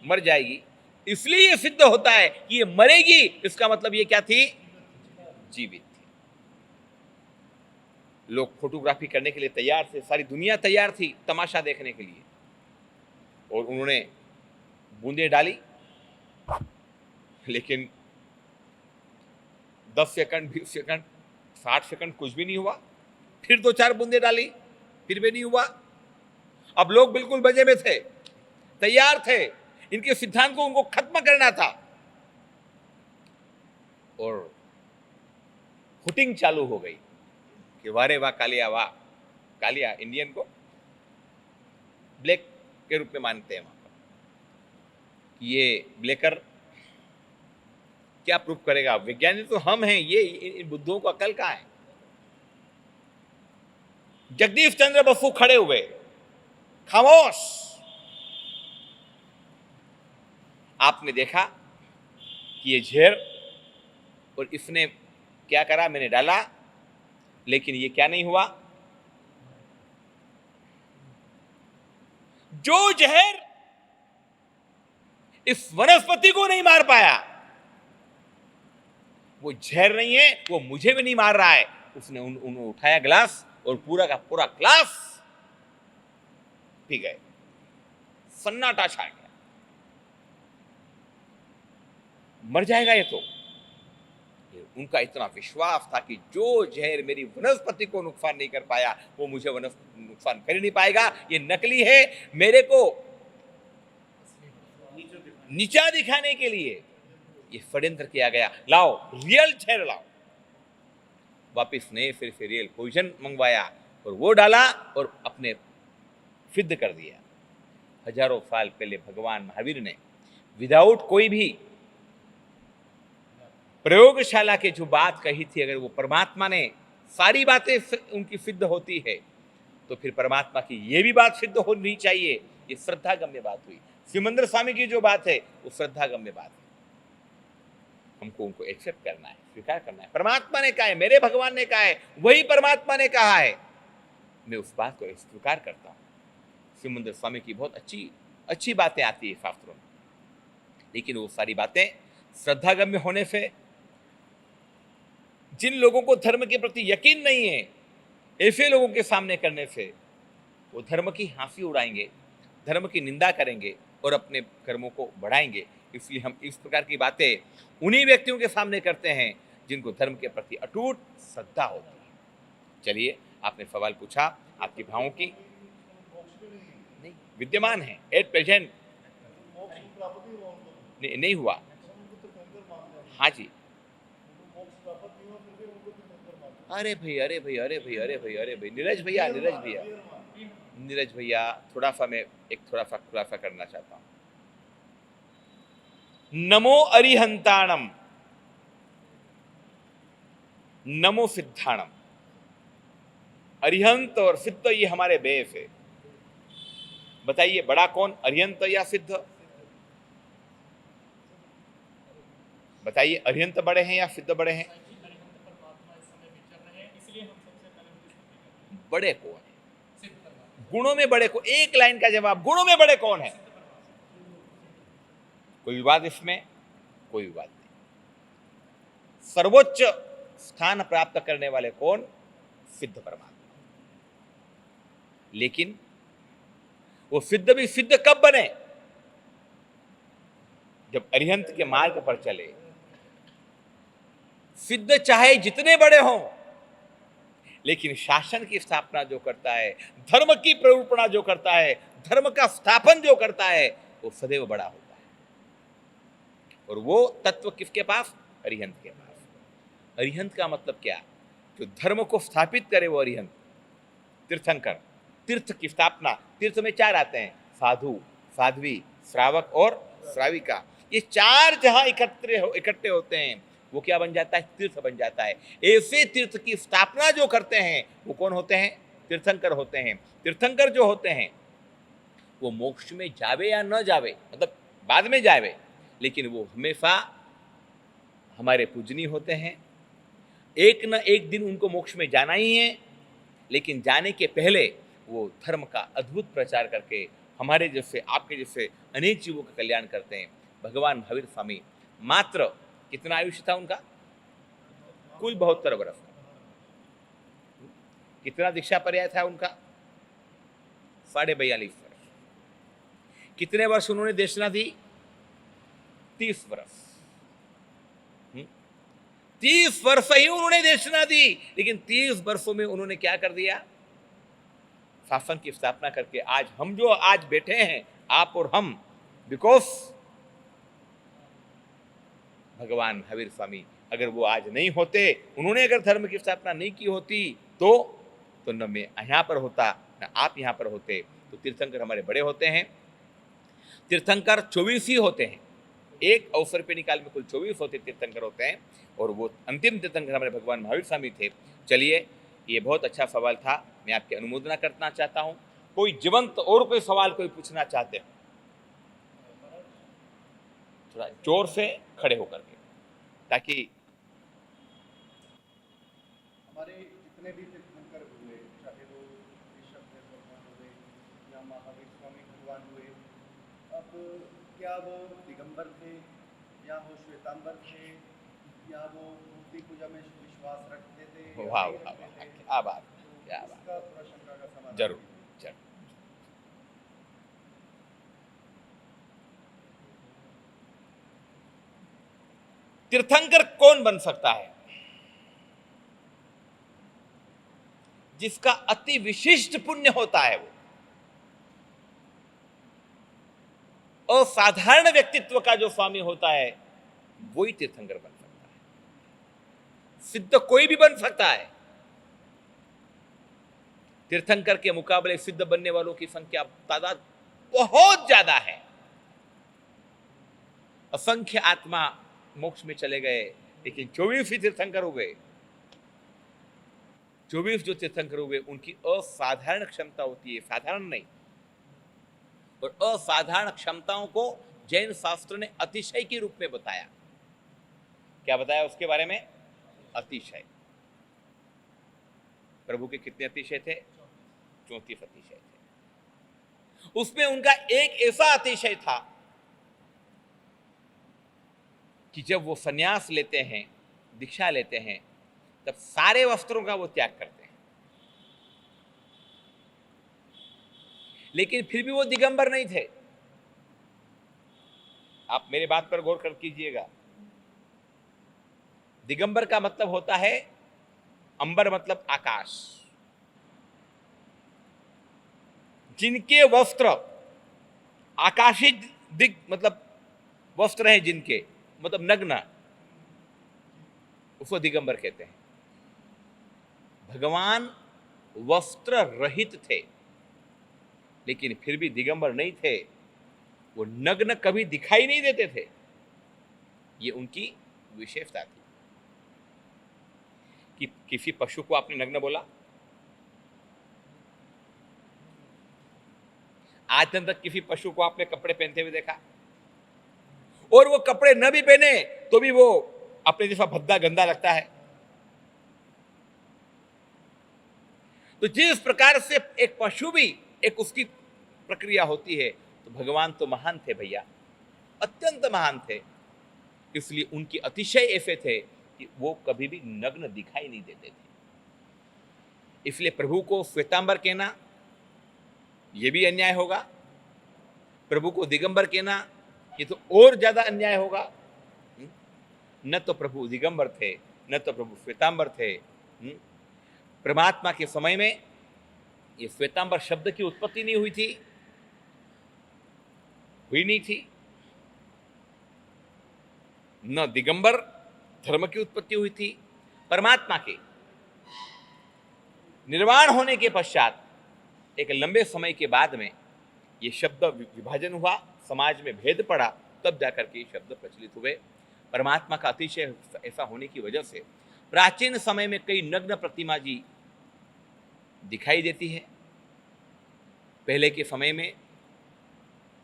मर जाएगी। इसलिए ये सिद्ध होता है कि ये मरेगी, इसका मतलब ये क्या थी, जीवित थी। लोग फोटोग्राफी करने के लिए तैयार थे, सारी दुनिया तैयार थी तमाशा देखने के लिए, और उन्होंने बूंदे डाली, लेकिन 10 सेकंड, 20 सेकंड, 60 सेकंड कुछ भी नहीं हुआ। फिर 2-4 बूंदे डाली, फिर भी नहीं हुआ। अब लोग बिल्कुल मजे में थे, तैयार थे, इनके सिद्धांत को उनको खत्म करना था, और हुटिंग चालू हो गई कि वारे वाह कालिया वाह। कालिया इंडियन को ब्लैक के रूप में मानते हैं वहां पर। ये ब्लैकर क्या प्रूव करेगा, वैज्ञानिक तो हम हैं, ये इन बुद्धों को अकल कहां है। जगदीश चंद्र बसु खड़े हुए, खामोश। आपने देखा कि ये जहर, और इसने क्या करा, मैंने डाला, लेकिन ये क्या नहीं हुआ, जो जहर इस वनस्पति को नहीं मार पाया वो जहर नहीं है, वो मुझे भी नहीं मार रहा है। उसने उन्होंने उठाया गिलास और पूरा का पूरा ग्लास पी गए। सन्नाटा छा गया, मर जाएगा ये तो। उनका इतना विश्वास था कि जो जहर मेरी वनस्पति को नुकसान नहीं कर पाया वो मुझे नुकसान कर ही नहीं पाएगा। ये नकली है, मेरे को नीचा दिखाने के लिए ये षड्यंत्र किया गया। लाओ रियल जहर लाओ। वापिस ने फिर से रियल पॉइजन मंगवाया और वो डाला और अपने सिद्ध कर दिया। हजारों साल पहले भगवान महावीर ने विदाउट कोई भी प्रयोगशाला के जो बात कही थी, अगर वो परमात्मा ने सारी बातें उनकी सिद्ध होती है तो फिर परमात्मा की ये भी बात सिद्ध होनी चाहिए। ये श्रद्धागम्य बात हुई। सिमंदर स्वामी की जो बात है वो श्रद्धागम्य बात है। हमको उनको एक्सेप्ट करना है, स्वीकार करना है। परमात्मा ने कहा है, मेरे भगवान ने कहा है, वही परमात्मा ने कहा है, मैं उस बात को स्वीकार करता हूं। सिमंदर स्वामी की बहुत अच्छी बातें आती है शास्त्रों में, लेकिन वो सारी बातें श्रद्धागम्य होने से, जिन लोगों को धर्म के प्रति यकीन नहीं है, ऐसे लोगों के सामने करने से वो धर्म की हंसी उड़ाएंगे, धर्म की निंदा करेंगे और अपने कर्मों को बढ़ाएंगे। इसलिए हम इस प्रकार की बातें उन्हीं व्यक्तियों के सामने करते हैं जिनको धर्म के प्रति अटूट श्रद्धा होती है। चलिए, आपने सवाल पूछा, आपकी भावों की नहीं विद्यमान है एट प्रेजेंट, नहीं हुआ। हाँ जी, अरे भाई नीरज भैया थोड़ा सा मैं एक थोड़ा सा खुलासा करना चाहता हूँ। नमो अरिहंताणम, नमो सिद्धाणम। अरिहंत और सिद्ध ये हमारे बेस है। बताइए बड़ा कौन, अरिहंत या सिद्ध? बताइए अरिहंत बड़े हैं या सिद्ध बड़े हैं? बड़े कौन है? गुणों में बड़े कौन? एक लाइन का जवाब, गुणों में बड़े कौन है? कोई विवाद इसमें? कोई विवाद नहीं। सर्वोच्च स्थान प्राप्त करने वाले कौन? सिद्ध परमात्मा। लेकिन वो सिद्ध भी सिद्ध कब बने? जब अरिहंत के मार्ग पर चले। सिद्ध चाहे जितने बड़े हों, लेकिन शासन की स्थापना जो करता है, धर्म की प्ररूपणा जो करता है, धर्म का स्थापन जो करता है, वो सदैव बड़ा होता है। और वो तत्व किसके पास? अरिहंत के पास। अरिहंत का मतलब क्या? जो धर्म को स्थापित करे वो अरिहंत। तीर्थंकर, तीर्थ की स्थापना, तीर्थ में चार आते हैं, साधु, साध्वी, श्रावक और श्राविका। ये चार जहां इकट्ठे होते हैं वो क्या बन जाता है? तीर्थ बन जाता है। ऐसे तीर्थ की स्थापना जो करते हैं वो कौन होते हैं? तीर्थंकर होते हैं। तीर्थंकर जो होते हैं वो मोक्ष में जावे या न जावे, मतलब बाद में जावे, लेकिन वो हमेशा हमारे पूजनीय होते हैं। एक न एक दिन उनको मोक्ष में जाना ही है, लेकिन जाने के पहले वो धर्म का अद्भुत प्रचार करके हमारे जैसे, आपके जैसे अनेक जीवों का कल्याण करते हैं। भगवान महावीर स्वामी मात्र कितना आयुष्य था उनका? कुल 72 वर्ष। कितना दीक्षा पर्याय था उनका? 42.5 वर्ष। कितने वर्ष उन्होंने देशना दी? 30 वर्ष। 30 वर्ष ही उन्होंने देशना दी, लेकिन 30 वर्षों में उन्होंने क्या कर दिया? शासन की स्थापना करके आज हम जो आज बैठे हैं, आप और हम, बिकॉज भगवान महावीर स्वामी, अगर वो आज नहीं होते, उन्होंने अगर धर्म की स्थापना नहीं की होती तो न मैं यहाँ पर होता, न आप यहाँ पर होते। तो तीर्थंकर हमारे बड़े होते हैं। तीर्थंकर 24 ही होते हैं, एक अवसर पे निकाल में कुल 24 होते तीर्थंकर होते हैं, और वो अंतिम तीर्थंकर हमारे भगवान महावीर स्वामी थे। चलिए, ये बहुत अच्छा सवाल था, मैं आपकी अनुमोदना करना चाहता हूँ। कोई जीवंत और कोई सवाल कोई पूछना चाहते हैं? थोड़ा जोर से खड़े होकर के, ताकि हमारे जितने भी तीर्थंकर हुए, चाहे वो ऋषभ देव भगवान हुए या महावीर स्वामी भगवान हुए, अब क्या वो दिगंबर थे या वो श्वेतांबर थे या वो मूर्ति पूजा में विश्वास रखते थे या वाह नहीं वाह रखते वाह, थे? क्या बात, क्या बात। इसका थोड़ा शंका का समाधान जरूर कीजिए। जरूर। तीर्थंकर कौन बन सकता है? जिसका अति विशिष्ट पुण्य होता है, वो असाधारण व्यक्तित्व का जो स्वामी होता है, वही तीर्थंकर बन सकता है। सिद्ध कोई भी बन सकता है। तीर्थंकर के मुकाबले सिद्ध बनने वालों की संख्या, तादाद बहुत ज्यादा है। असंख्य आत्मा मोक्ष में चले गए, लेकिन 24 ही तीर्थंकर हुए। 24 जो तीर्थंकर हुए, उनकी असाधारण क्षमता होती है, साधारण नहीं। और असाधारण क्षमताओं को जैन शास्त्र ने अतिशय के रूप में बताया। क्या बताया उसके बारे में? अतिशय। प्रभु के कितने अतिशय थे? 34 अतिशय थे। उसमें उनका एक ऐसा अतिशय था कि जब वो सन्यास लेते हैं, दीक्षा लेते हैं, तब सारे वस्त्रों का वो त्याग करते हैं। लेकिन फिर भी वो दिगंबर नहीं थे। आप मेरे बात पर गौर कर कीजिएगा। दिगंबर का मतलब होता है, अंबर मतलब आकाश। जिनके वस्त्र आकाशी दिग मतलब वस्त्र हैं, जिनके मतलब नग्न, उसको दिगंबर कहते हैं। भगवान वस्त्र रहित थे, लेकिन फिर भी दिगंबर नहीं थे। वो नग्न कभी दिखाई नहीं देते थे। ये उनकी विशेषता थी कि किसी पशु को आपने नग्न बोला? आज तक किसी पशु को आपने कपड़े पहनते हुए देखा? और वो कपड़े न भी पहने तो भी वो अपने जैसा भद्दा गंदा लगता है। तो जिस प्रकार से एक पशु भी एक उसकी प्रक्रिया होती है, तो भगवान तो महान थे भैया, अत्यंत महान थे। इसलिए उनकी अतिशय ऐसे थे कि वो कभी भी नग्न दिखाई नहीं देते थे। इसलिए प्रभु को श्वेतांबर कहना ये भी अन्याय होगा, प्रभु को दिगंबर कहना ये तो और ज्यादा अन्याय होगा। न तो प्रभु दिगंबर थे, न तो प्रभु श्वेतांबर थे। परमात्मा के समय में ये श्वेतांबर शब्द की उत्पत्ति नहीं हुई थी, हुई नहीं थी। न दिगंबर धर्म की उत्पत्ति हुई थी। परमात्मा के निर्वाण होने के पश्चात एक लंबे समय के बाद में ये शब्द विभाजन हुआ, समाज में भेद पड़ा, तब जाकर के ये शब्द प्रचलित हुए। परमात्मा का अतिशय ऐसा होने की वजह से प्राचीन समय में कई नग्न प्रतिमा जी दिखाई देती है। पहले के समय में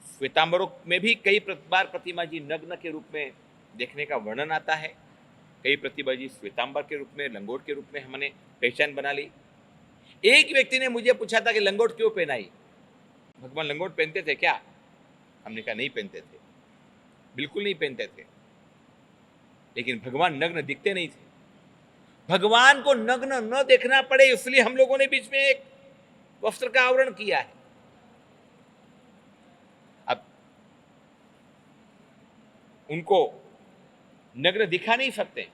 श्वेतांबरों में भी कई बार प्रतिमा जी नग्न के रूप में देखने का वर्णन आता है। कई प्रतिमा जी श्वेतांबर के रूप में, लंगोट के रूप में हमने पहचान बना ली। एक व्यक्ति ने मुझे पूछा था कि लंगोट क्यों पहनाई, भगवान लंगोट पहनते थे क्या? हमने कहा नहीं पहनते थे, बिल्कुल नहीं पहनते थे। लेकिन भगवान नग्न दिखते नहीं थे। भगवान को नग्न न देखना पड़े इसलिए हम लोगों ने बीच में एक वस्त्र का आवरण किया है। अब उनको नग्न दिखा नहीं सकते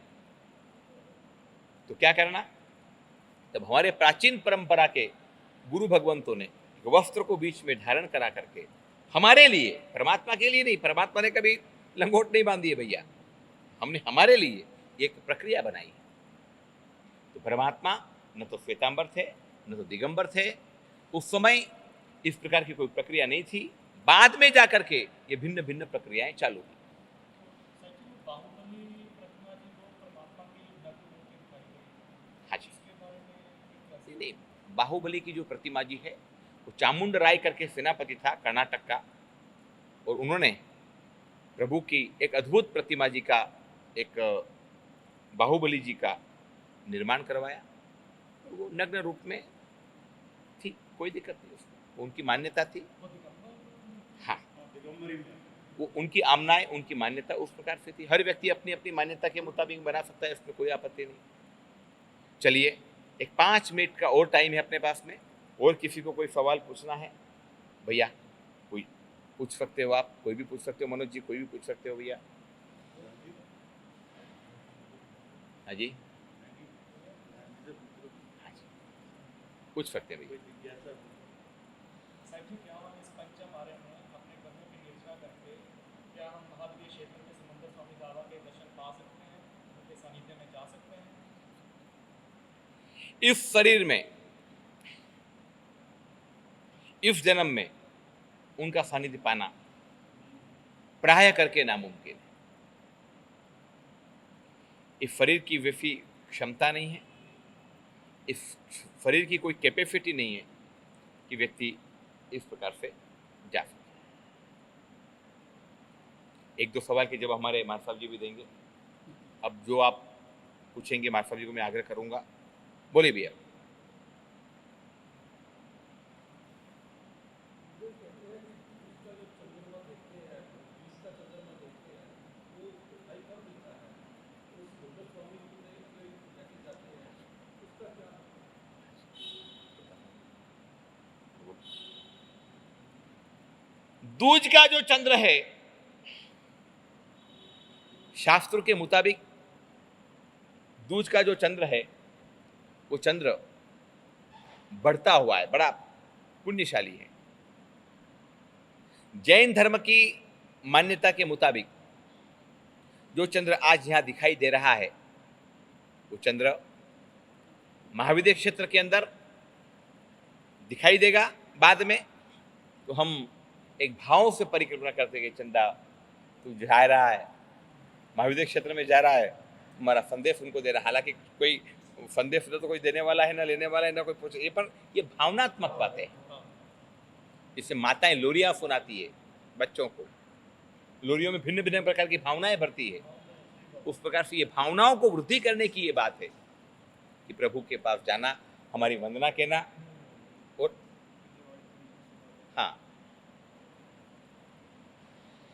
तो क्या करना? तब हमारे प्राचीन परंपरा के गुरु भगवंतों ने वस्त्र को बीच में धारण करा करके हमारे लिए, परमात्मा के लिए नहीं, परमात्मा ने कभी लंगोट नहीं बांधी है भैया, हमने हमारे लिए एक प्रक्रिया बनाई है। तो परमात्मा न तो श्वेतांबर थे न तो दिगंबर थे। उस समय इस प्रकार की कोई प्रक्रिया नहीं थी। बाद में जाकर के ये भिन्न भिन्न प्रक्रियाएं चालू हुई। हाँ जी, नहीं, बाहुबली की जो प्रतिमा जी है वो चामुंड राय करके सेनापति था कर्नाटक का, और उन्होंने प्रभु की एक अद्भुत प्रतिमा जी का, एक बाहुबली जी का निर्माण करवाया। वो नग्न रूप में थी, कोई दिक्कत नहीं उसमें, वो उनकी मान्यता थी। हाँ, वो उनकी आमनाएं, उनकी मान्यता उस प्रकार से थी। हर व्यक्ति अपनी अपनी मान्यता के मुताबिक बना सकता है, इसमें कोई आपत्ति नहीं। चलिए, एक 5 मिनट का और टाइम है अपने पास में। और किसी को कोई सवाल पूछना है भैया, कोई पूछ सकते हो आप, कोई भी पूछ सकते हो। मनोज जी, कोई भी पूछ सकते हो भैया। हाँ जी, पूछ सकते हैं भैया। साहब जी, क्या हम इस पंचम आर्य में अपने कर्मों की निर्जरा करके क्या हम महाद्वीप क्षेत्र में समुद्र स्वामी बाबा के दर्शन पा सकते हैं, उनके सानिध्य में जा सकते हैं? इस शरीर में, इस जन्म में उनका सानिध्य पाना प्राय करके नामुमकिन है। इस शरीर की वैसी क्षमता नहीं है, इस शरीर की कोई कैपेसिटी नहीं है कि व्यक्ति इस प्रकार से जा सके। 1-2 सवाल के जवाब हमारे मान साहब जी भी देंगे। अब जो आप पूछेंगे मान साहब जी को मैं आग्रह करूंगा, बोलिए भैया। दूज का जो चंद्र है, शास्त्र के मुताबिक दूज का जो चंद्र है वो चंद्र बढ़ता हुआ है, बड़ा पुण्यशाली है। जैन धर्म की मान्यता के मुताबिक जो चंद्र आज यहां दिखाई दे रहा है वो चंद्र महाविद्य क्षेत्र के अंदर दिखाई देगा बाद में। तो हम एक भाव से परिकल्पना करते हैं कि चंदा तू जा रहा है, महाविद्यालय क्षेत्र में जा रहा है, हमारा संदेश उनको दे रहा है। हालांकि कोई संदेश तो कोई देने वाला है ना लेने वाला है ना कोई पूछ, ये पर ये भावनात्मक बातें हैं। इससे माताएं लोरियां सुनाती है बच्चों को, लोरियों में भिन्न भिन्न प्रकार की भावनाएं भरती है। उस प्रकार से ये भावनाओं को वृद्धि करने की ये बात है कि प्रभु के पास जाना, हमारी वंदना कहना। और हाँ,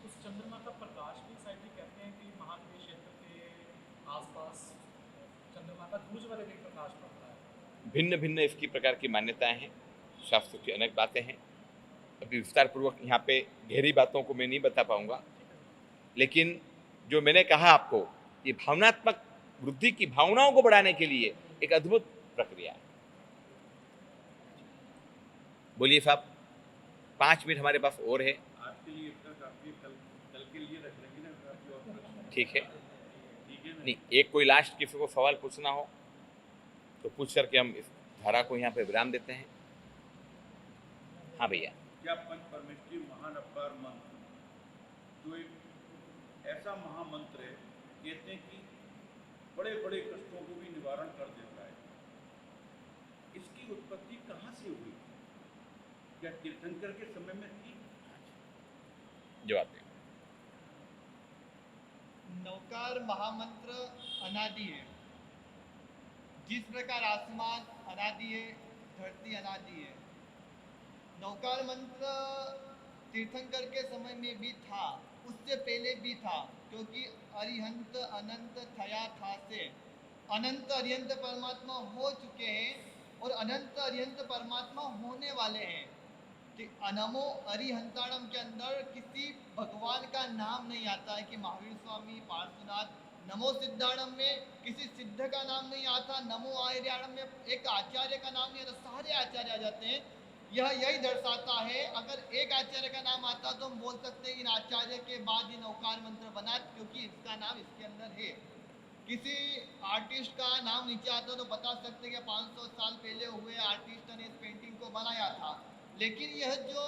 उस चंद्रमा का प्रकाश भी शायद ये कहते हैं कि महाद्वीप क्षेत्र के आसपास चंद्रमा का दूसरे भी प्रकाश पड़ता है। भिन्न भिन्न इसकी प्रकार की मान्यताएं हैं, शास्त्र की अनेक बातें हैं। अभी विस्तार पूर्वक यहाँ पे गहरी बातों को मैं नहीं बता पाऊंगा, लेकिन जो मैंने कहा आपको, ये भावनात्मक वृद्धि की भावनाओं को बढ़ाने के लिए एक अद्भुत प्रक्रिया है। बोलिए साहब, 5 मिनट हमारे पास और है। आज के लिए इतना काफी, कल कल के लिए रख लेंगे ना काफी और प्रश्न। ठीक है, ठीक है ना? नहीं एक कोई लास्ट किसी को सवाल पूछना हो तो पूछ करके हम इस धारा को यहाँ पे विराम देते हैं। हाँ भैया। क्या पंच परमेष्ठी महान अपार मंत्र जो एक ऐसा महामंत्र है, कहते हैं कि बड़े बड़े कष्टों को भी निवारण कर देता है, इसकी उत्पत्ति कहाँ से हुई? क्या तीर्थंकर के समय में थी? जवाब दें। नौकार महामंत्र अनादि है। जिस प्रकार आसमान अनादि है, धरती अनादि है। नौकार मंत्र तीर्थंकर के समय में भी था, उससे पहले भी था, क्योंकि अरिहंत अनंत थया था से अनंत अरिहंत परमात्मा हो चुके हैं और अनंत अरिहंत परमात्मा होने वाले हैं। अनमो अरिहंताणम के अंदर किसी भगवान का नाम नहीं आता है कि महावीर स्वामी, पार्श्वनाथ। नमो सिद्धाणम में किसी सिद्ध का नाम नहीं आता। नमो आर्याणम में एक आचार्य का नाम नहीं आता, सारे आचार्य आ जाते हैं। यह यही दर्शाता है, अगर एक आचार्य का नाम आता तो हम बोल सकते हैं इन आचार्य के बाद ये नौकार मंत्र बना, क्योंकि इसका नाम इसके अंदर है। किसी आर्टिस्ट का नाम नीचे आता तो बता सकते हैं कि 500 साल पहले हुए आर्टिस्ट ने इस पेंटिंग को बनाया था। लेकिन यह जो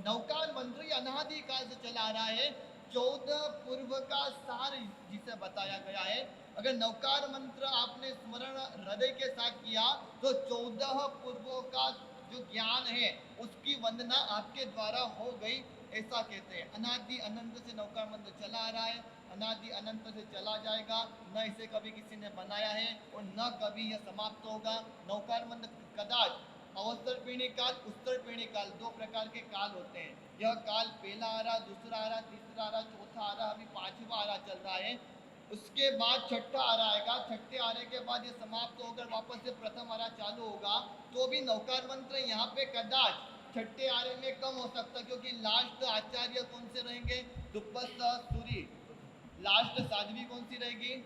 नौकार मंत्र अनादि काल से चला आ रहा है, 14 पूर्व का सार जिसे बताया गया है। अगर नौकार मंत्र आपने स्मरण हृदय के साथ किया तो 14 पूर्वों का जो ज्ञान है उसकी वंदना आपके द्वारा हो गई, ऐसा कहते हैं। अनादि अनंत से नौकार मंत्र चला आ रहा है, अनादि अनंत से चला जाएगा। न इसे कभी किसी ने बनाया है और न कभी यह समाप्त होगा। नौकार मंत्र कदाच अवसर पीढ़ी काल, उत्तर पीढ़ी काल, 2 प्रकार के काल होते हैं। यह काल पहला आ रहा, दूसरा आ रहा, तीसरा आ रहा, चौथा आ रहा, अभी 5वां आ रहा चल रहा है। उसके बाद 6ठा आ रहा आएगा। 6ठे आने के बाद ये समाप्त होकर वापस से प्रथम आ रहा चालू होगा। तो भी नौकार मंत्र यहाँ पे कदाच 6ठे आरे में कम हो सकता, क्योंकि लास्ट आचार्य कौन से रहेंगे? दुप्पस सूरी। लास्ट साध्वी कौन सी रहेगी?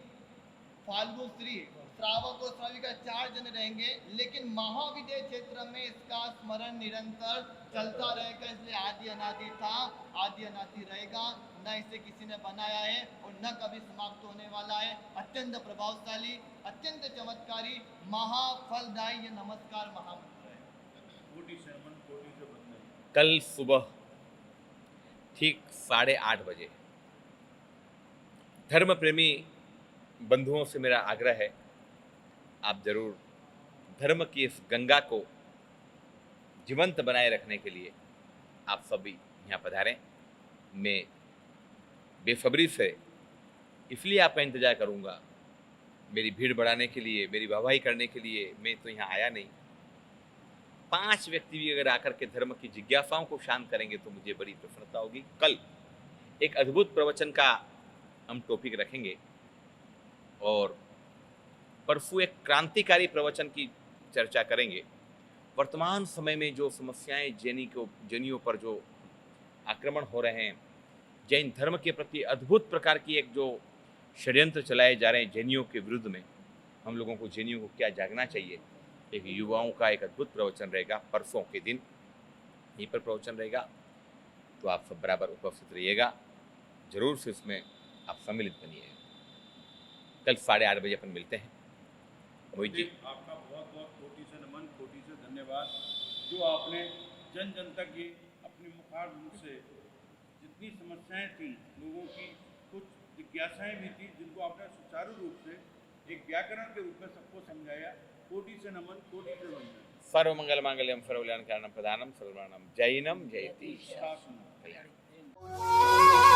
फाल्गु श्री। श्रावक और श्राविका 4 जन रहेंगे। लेकिन महाविद्यालय क्षेत्र में इसका स्मरण निरंतर चलता रहेगा, इसलिए आदि अनादि था, आदि अनादि रहेगा। न इसे किसी ने बनाया है और न कभी समाप्त होने वाला है। अत्यंत प्रभावशाली, अत्यंत चमत्कारी, महाफलदायी ये नमस्कार महामंत्र है। कोटि शर्मन कोटि से बदनाई। कल सुबह ठीक 8:30 बजे धर्म प्रेमी बंधुओं से मेरा आग्रह है, आप जरूर धर्म की इस गंगा को जीवंत बनाए रखने के लिए आप सभी यहाँ पधारें। मैं बेसब्री से इसलिए आपका इंतजार करूँगा, मेरी भीड़ बढ़ाने के लिए, मेरी वाहवाही करने के लिए मैं तो यहाँ आया नहीं। 5 व्यक्ति भी अगर आकर के धर्म की जिज्ञासाओं को शांत करेंगे तो मुझे बड़ी प्रसन्नता होगी। कल एक अद्भुत प्रवचन का हम टॉपिक रखेंगे और परसों एक क्रांतिकारी प्रवचन की चर्चा करेंगे। वर्तमान समय में जो समस्याएं जैनियों पर जो आक्रमण हो रहे हैं, जैन धर्म के प्रति अद्भुत प्रकार की एक जो षड्यंत्र चलाए जा रहे हैं जैनियों के विरुद्ध में, हम लोगों को जैनियों को क्या जागना चाहिए, एक युवाओं का एक अद्भुत प्रवचन रहेगा। परसों के दिन यहीं पर प्रवचन रहेगा, तो आप सब बराबर उपस्थित रहिएगा, जरूर से इसमें आप सम्मिलित बनिएगा। कल 8:30 बजे अपन मिलते हैं। मोहित जी, आपका बहुत बहुत कोटि से नमन, कोटि से धन्यवाद, जो आपने जन जन तक ये अपने मुखार मुँह से जितनी समस्याएं थी लोगों की, कुछ जिज्ञासाएं भी थी, जिनको आपने सुचारू रूप से एक व्याकरण के रूप में सबको समझाया। कोटि से नमन, कोटि से वंदन। सर्वमंगल मांगल्यम सर्वकल्याण कारणम प्रधानम सर्वणाम जैनम जयति शासनम। कल्याणम।